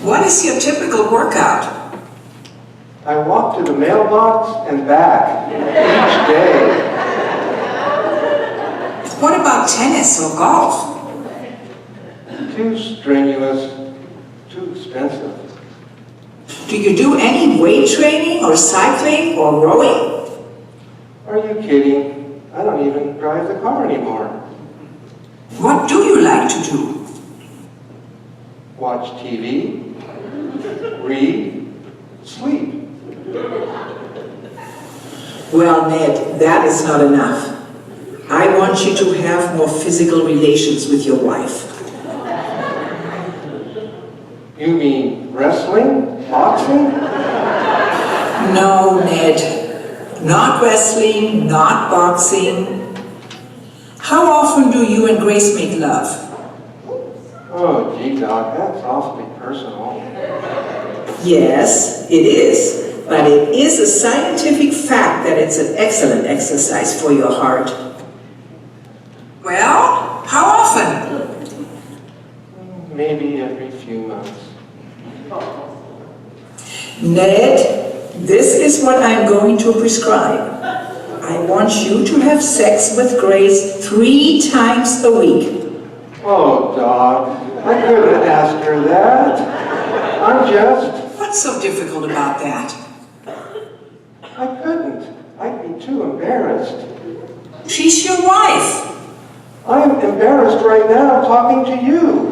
What is your typical workout? I walk to the mailbox and back each day. What about tennis or golf? Too strenuous, too expensive. Do you do any weight training or cycling or rowing? Are you kidding? I don't even drive the car anymore. What do you like to do? Watch TV, read, sleep. Well, Ned, that is not enough. I want you to have more physical relations with your wife. You mean wrestling? Boxing? No, Ned. Not wrestling, not boxing. How often do you and Grace make love? Oh, gee, Doc, that's awfully personal. Yes, it is. But it is a scientific fact that it's an excellent exercise for your heart. Well, how often? Maybe every few months. Ned, this is what I'm going to prescribe. I want you to have sex with Grace 3 times a week. Oh, Doc, I couldn't ask her that. I'm just... What's so difficult about that? I couldn't. I'd be too embarrassed. She's your wife. I'm embarrassed right now talking to you.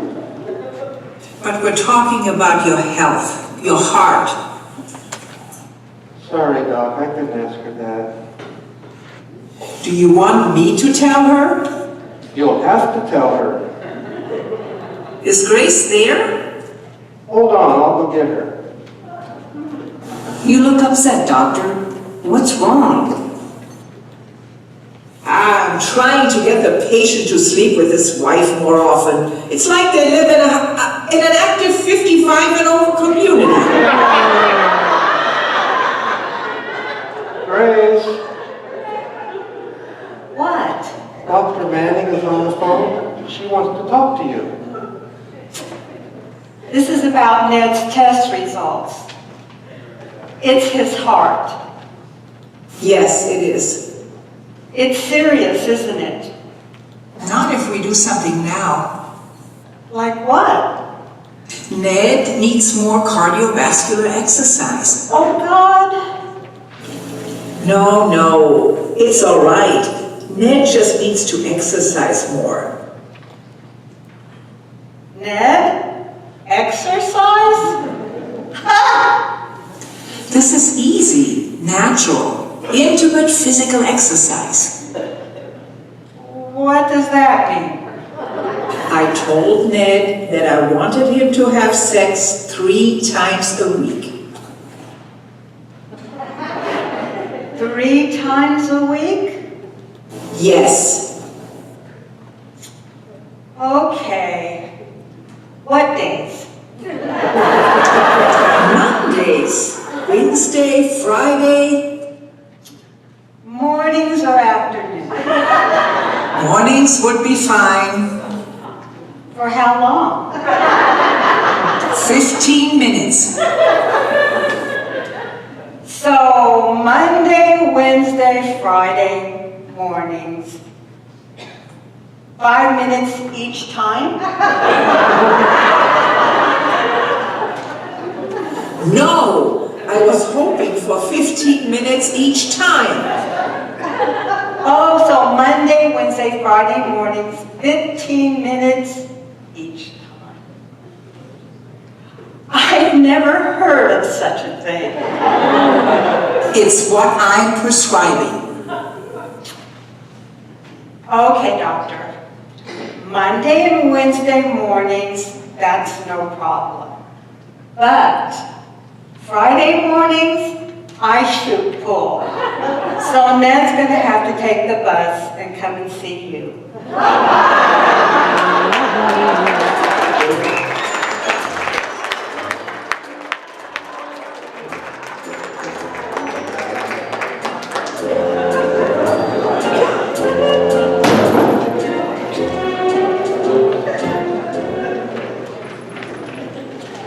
But we're talking about your health, your heart. Sorry, Doc, I couldn't ask her that. Do you want me to tell her? You'll have to tell her. Is Grace there? Hold on, I'll go get her. You look upset, doctor. What's wrong? I'm trying to get the patient to sleep with his wife more often. It's like they live in an active 55 and over community. Grace, What? Dr. Manning is on the phone. She wants to talk to you. This is about Ned's test results. It's his heart. Yes, it is. It's serious, isn't it? Not if we do something now. Like what? Ned needs more cardiovascular exercise. Oh, God. No, it's all right. Ned just needs to exercise more. Ned? Exercise? Ha! This is easy, natural, intimate physical exercise. What does that mean? I told Ned that I wanted him to have sex 3 times a week. 3 times a week? Yes. Okay. What days? Mondays, Wednesday, Friday. Mornings or afternoons? Mornings would be fine. For how long? 15 minutes. So Monday, Wednesday, Friday mornings. 5 minutes each time? No, I was hoping for 15 minutes each time. Oh, so Monday, Wednesday, Friday mornings, 15 minutes each time. I've never heard of such a thing. It's what I'm prescribing. Okay, doctor. Monday and Wednesday mornings, that's no problem. But Friday mornings, I shoot pool. So Ned's gonna have to take the bus and come and see you.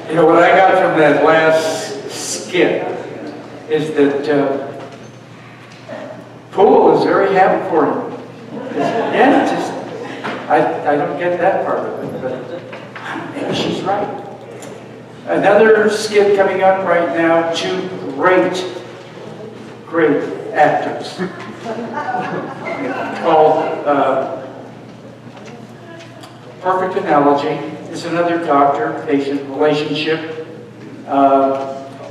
You know, what I got from that last skit is that pool is very happy for him. Yeah, just, I don't get that part of it, but maybe she's right. Another skit coming up right now, 2 great actors. Called Perfect Analogy. It's another doctor-patient relationship.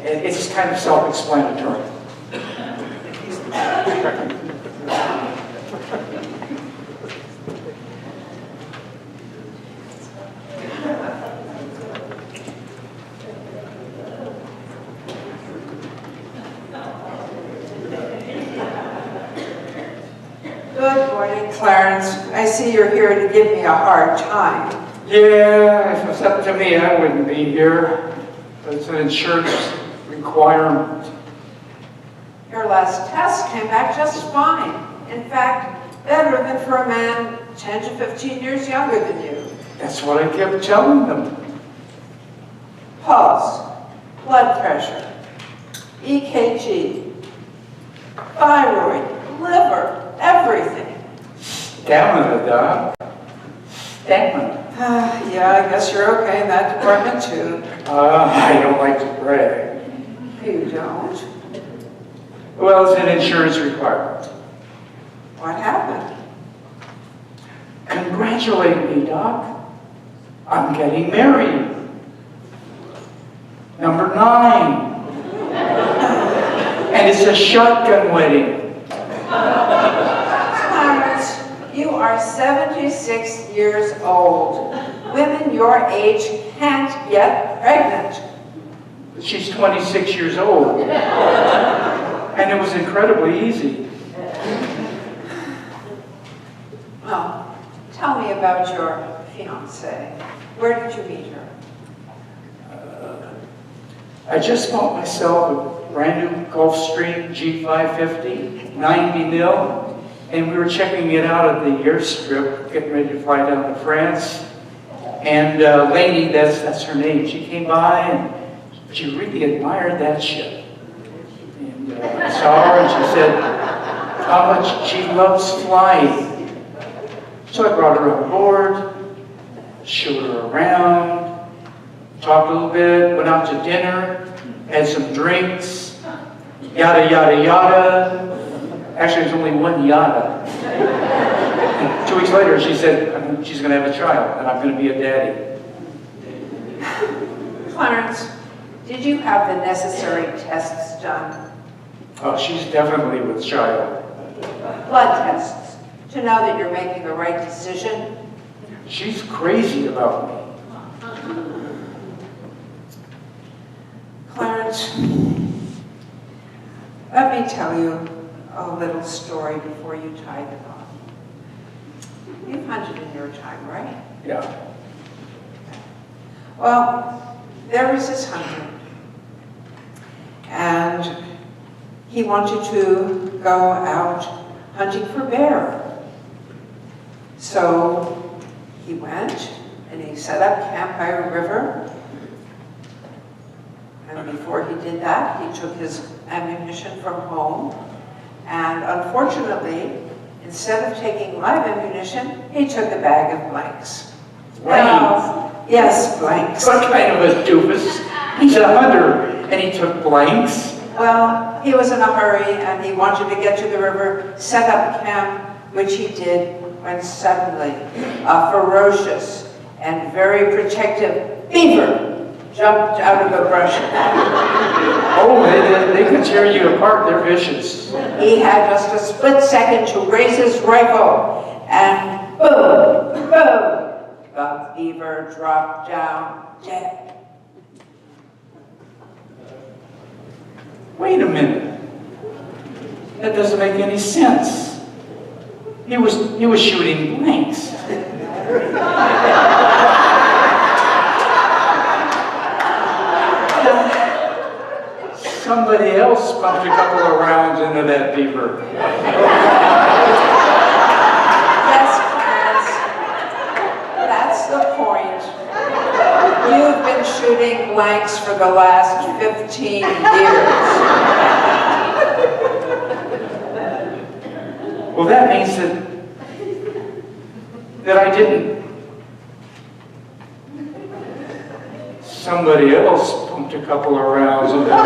It's kind of self-explanatory. Good morning, Clarence. I see you're here to give me a hard time. Yeah, if it was up to me, I wouldn't be here. It's an insurance requirement. Your last test came back just fine. In fact, better than for a man 10 to 15 years younger than you. That's what I kept telling them. Pulse, blood pressure, EKG, thyroid, liver, everything. Stamina, Doc. Stamina. Yeah, I guess you're okay in that department too. I don't like to brag. You don't? Well, it's an insurance requirement. What happened? Congratulate me, Doc. I'm getting married. Number 9. And it's a shotgun wedding. Clarence, you are 76 years old. Women your age can't get pregnant. She's 26 years old. And it was incredibly easy. Well, tell me about your fiancée. Where did you meet her? I just bought myself a brand new Gulfstream G550, 90 mil, and we were checking it out at the airstrip, getting ready to fly down to France. And Lainey, that's her name, she came by and she really admired that ship. And I saw her and she said how much she loves flying. So I brought her on board, showed her around, talked a little bit, went out to dinner, had some drinks, yada, yada, yada. Actually, there's only one yada. 2 weeks later, she said she's going to have a child, and I'm going to be a daddy. Clarence, did you have the necessary tests done? Oh, she's definitely with child. Blood tests, to know that you're making the right decision? She's crazy about me. Clarence, let me tell you a little story before you tie the knot. You've hunted in your time, right? Yeah. Well, there was this hunter, and he wanted to go out hunting for bear. So he went and he set up camp by a river. And before he did that, he took his ammunition from home. And unfortunately, instead of taking live ammunition, he took a bag of blanks. Blanks? Yes, blanks. What kind of a doofus? He's a hunter, and he took blanks? Well, he was in a hurry, and he wanted to get to the river, set up camp, which he did, when suddenly a ferocious and very protective beaver jumped out of the brush. Oh, they can tear you apart. They're vicious. He had just a split second to raise his rifle, and boom, boom, the beaver dropped down dead. Wait a minute. That doesn't make any sense. He was shooting blanks. Somebody else pumped a couple of rounds into that beaver. Yes, Clarence, that's the point. You've been shooting blanks for the last 15 years. Well, that means that I didn't. Somebody else pumped a couple of rounds into that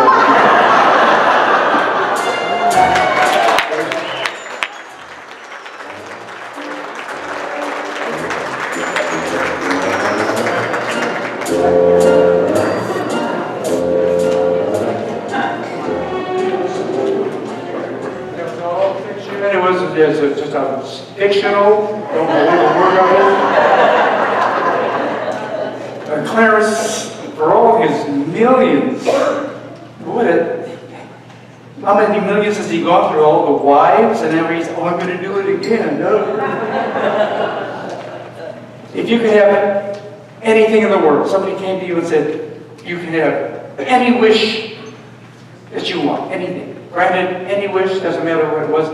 There's just a fictional, don't believe a word of it. Clarence, for all his millions, how many millions has he gone through? All the wives, and now he's, oh, I'm going to do it again. No. If you could have anything in the world, somebody came to you and said, you can have any wish that you want, anything. Granted, any wish, doesn't matter what it was.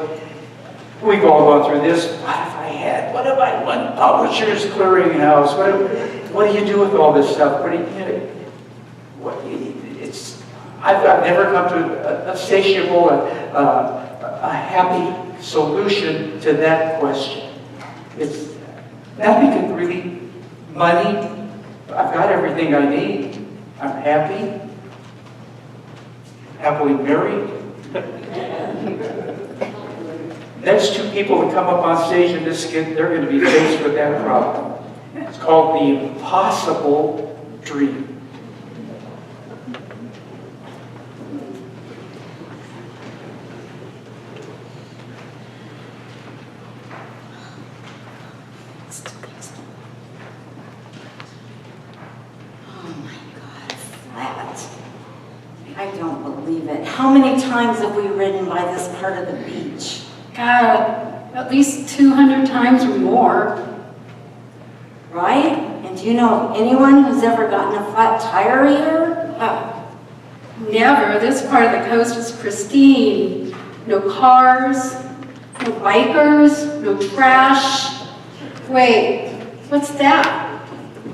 We've all gone through this. What if I had? What if I won Publishers Clearinghouse? What do you do with all this stuff? I've never come to a satiable, a happy solution to that question. It's nothing can really, money, I've got everything I need. I'm happy, happily married. Next two people that come up on stage in this skit, they're going to be faced with that problem. It's called the impossible dream. I don't believe it. How many times have we ridden by this part of the beach? God, at least 200 times or more. Right? And do you know of anyone who's ever gotten a flat tire here? Never. This part of the coast is pristine. No cars, no bikers, no trash. Wait, what's that?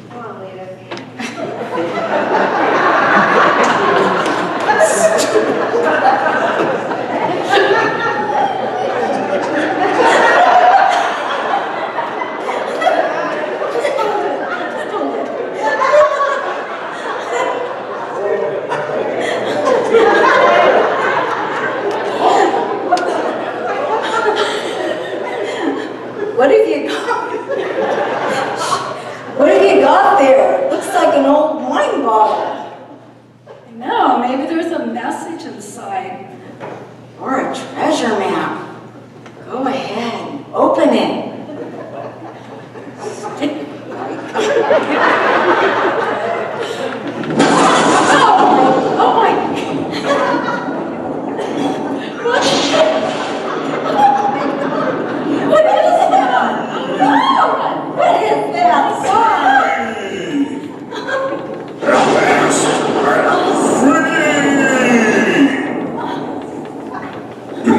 Come on, Lita. What have you got there? Looks like an old wine bottle.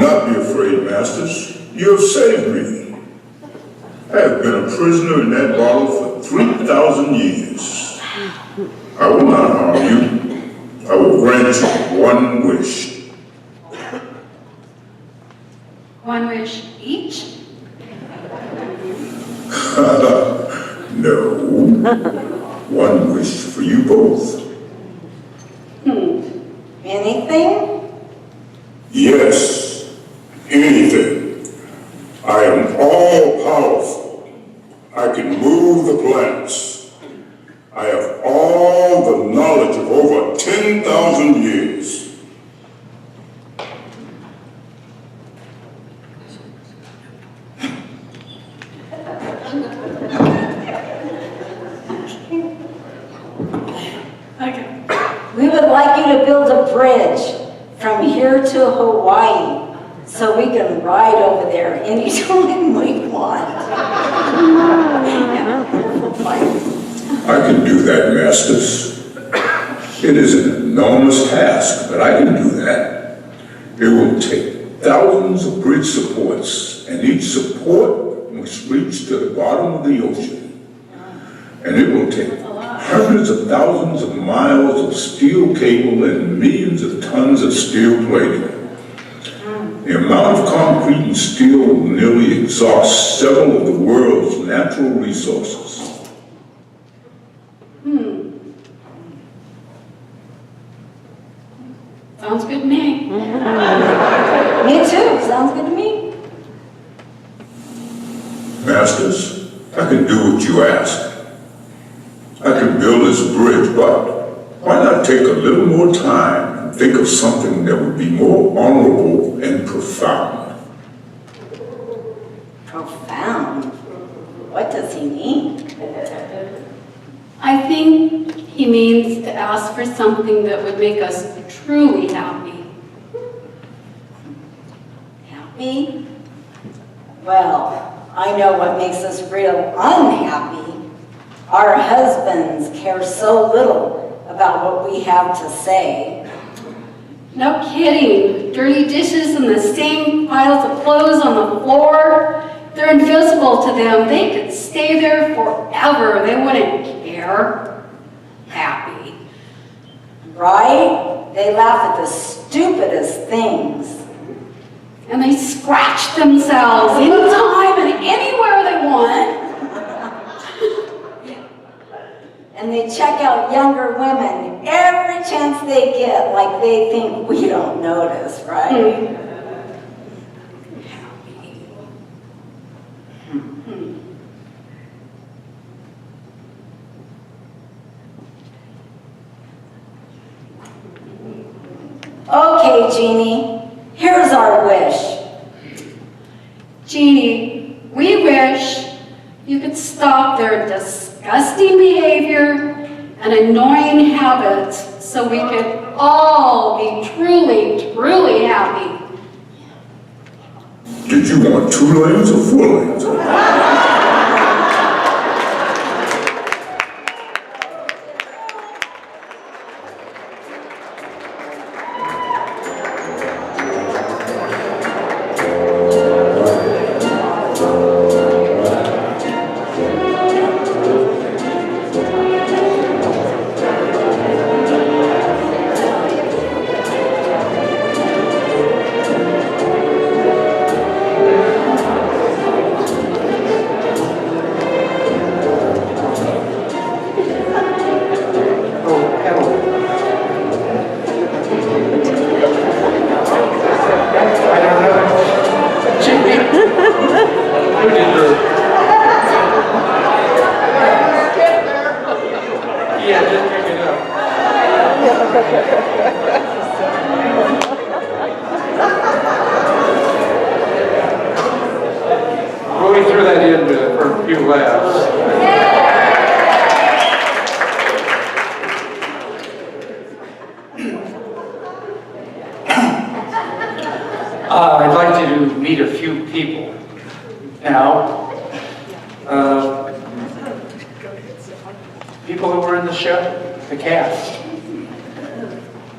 not be afraid, masters. You have saved me. I have been a prisoner in that bottle for 3,000 years. I will not harm you. I will grant you one wish. One wish each? No. One wish for you both. Anything? Yes. Anything. I am all powerful. I can move the planets. I have all the knowledge of over 10,000 years. We would like you to build a bridge from here to Hawaii so we can ride over there anytime we want. I can do that, masters. It is an enormous task, but I can do that. It will take thousands of bridge supports, and each support must reach to the bottom of the ocean. And it will take hundreds of thousands of miles of steel cable and millions of tons of steel plating. The amount of concrete and steel will nearly exhaust several of the world's natural resources. Sounds good to me. Me too, sounds good to me. Masters, I can do what you ask. I can build this bridge, but why not take a little more time and think of something that would be more honorable and profound? Profound? What does he mean? I think he means to ask for something that would make us truly happy. Happy? Well, I know what makes us real unhappy. Our husbands care so little about what we have to say. No kidding. Dirty dishes and the same piles of clothes on the floor. They're invisible to them. They could stay there forever. They wouldn't care. Happy. Right? They laugh at the stupidest things. And they scratch themselves anytime and anywhere they want. And they check out younger women every chance they get, like they think we don't notice, right? Okay, Jeannie, here's our wish. Jeannie, we wish you could stop their disgusting behavior and annoying habits so we could all be truly, truly happy. Did you want 2 lanes or 4 lanes? We threw that in for a few laughs. I'd like to meet a few people now. People who were in the show, the cast.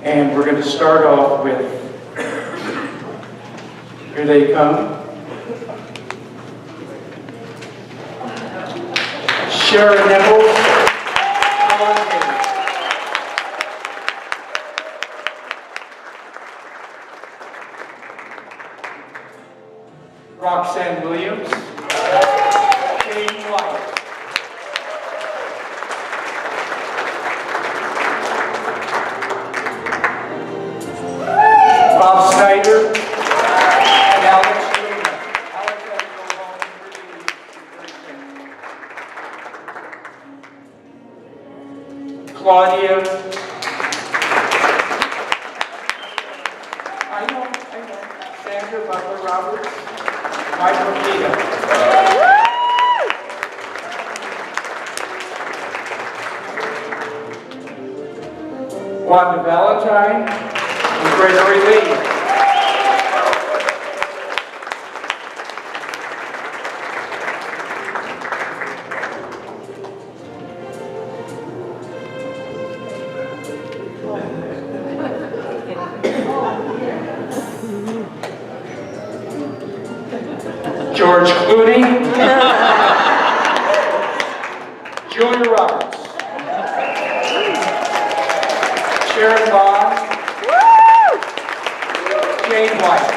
And we're going to start off with Here they come. Sharon Nichols. Roxanne Williams. Jane White. Bob Snyder and Alex Luna. Alex had to go home pretty sick. Claudia. I know. Sandra Butler Roberts. Michael Keita. Wanda Valentine and Gregory Lee. George Clooney. Julia Roberts. Sharon Bond. Jane White.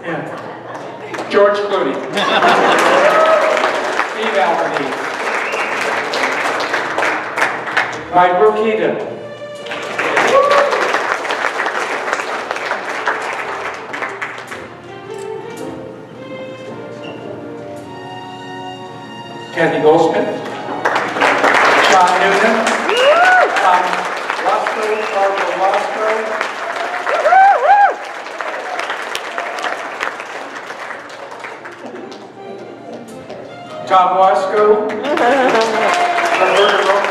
Yeah. George Clooney. Steve Albanese. Mike Rokita. Kathy Goldsmith, John Newman, Tom Roscoe, Barbara Roscoe, Tom Wasco, Roberta Roper.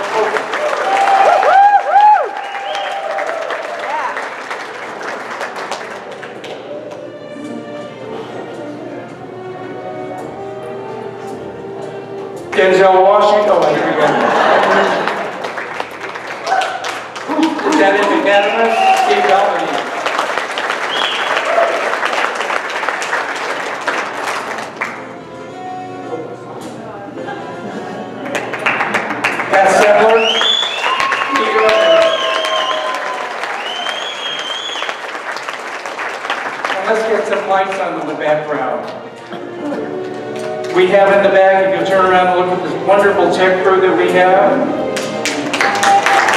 Denzel Washington. Oh, here we go. Is that unanimous? Steve Albany. Pat Sedler. Peter Evans. And let's get some lights on in the background. We have in the back, if you'll turn around and look at this wonderful tech crew that we have.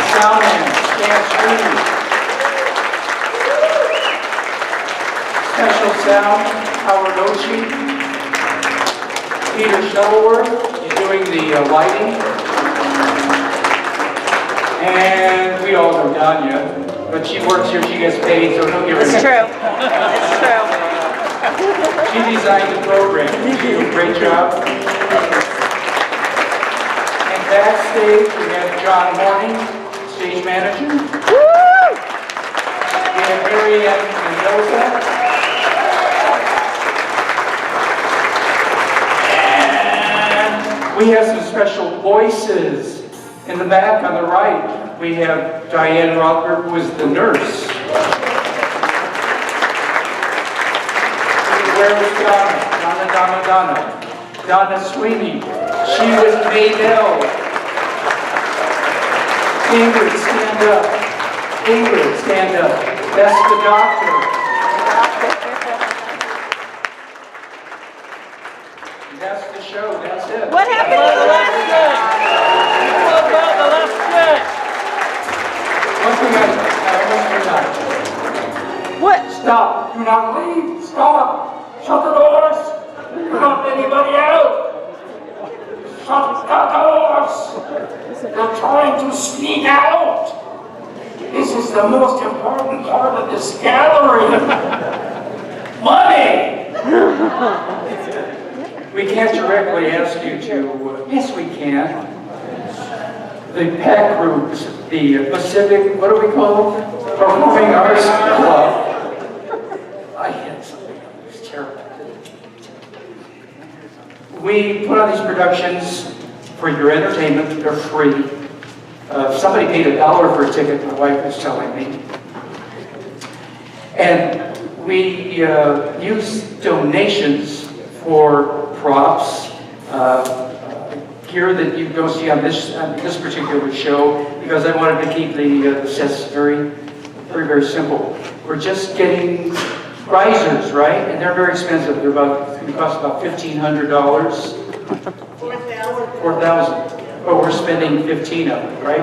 Soundman, Stan Sweeney. Special sound, Howard Ochi. Peter Shuttleworth, he's doing the lighting. And we all know Danya, but she works here, she gets paid, so don't give her. It's true. It's true. She designed the program. She did a great job. And backstage, we have John Morning, stage manager. We have Mary Ann Mendoza. And we have some special voices in the back on the right. We have Diane Rothberg, who is the nurse. Where was Donna? Donna Sweeney. She was Maydell. Ingrid, stand up. Ingrid, stand up. That's the doctor. That's the show. That's it. What happened to the last good? What about the last good? Once we got almost time. What? Stop. Do not leave. Stop. Shut the doors! Do not let anybody out! Shut the doors! You're trying to sneak out! This is the most important part of this gallery! Money! We can't directly ask you to... yes, we can. The PAC groups, the Pacific, what do we call it? Performing Arts Club. I had something. We put on these productions for your entertainment. They're free. Somebody only paid $1 for a ticket, my wife was telling me. And we use donations for props, gear that you don't see on this particular show, because I wanted to keep the sets very, very, very simple. We're just getting risers, right? And they're very expensive. They cost about $1,500. $4,000. But we're spending 15 of it, right?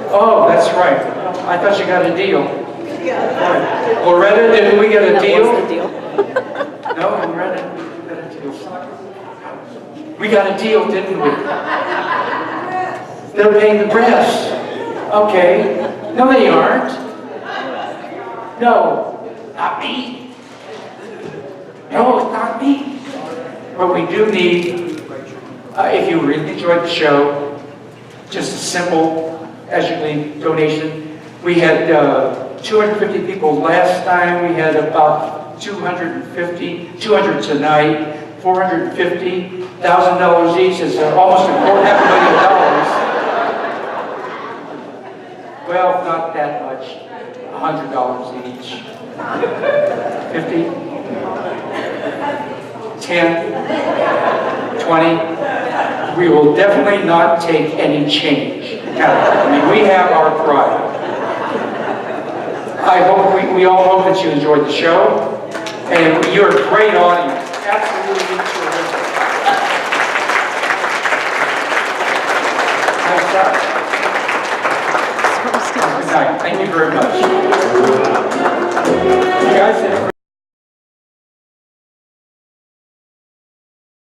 Oh, that's right. I thought you got a deal. Loretta, didn't we get a deal? No, Loretta, we got a deal. We got a deal, didn't we? They're paying the press. Okay. No, they aren't. No, not me. No, it's not me. But we do need, if you really enjoyed the show, just a simple, as you leave, donation. We had 250 people last time. We had about 200 tonight, $450,000 each. It's almost $500,000. Well, not that much. $100 each. 50? 10? 20? We will definitely not take any change. I mean, we have our pride. I hope we all hope that you enjoyed the show. And you're a great audience. Absolutely terrific. Nice job. Good night. Thank you very much.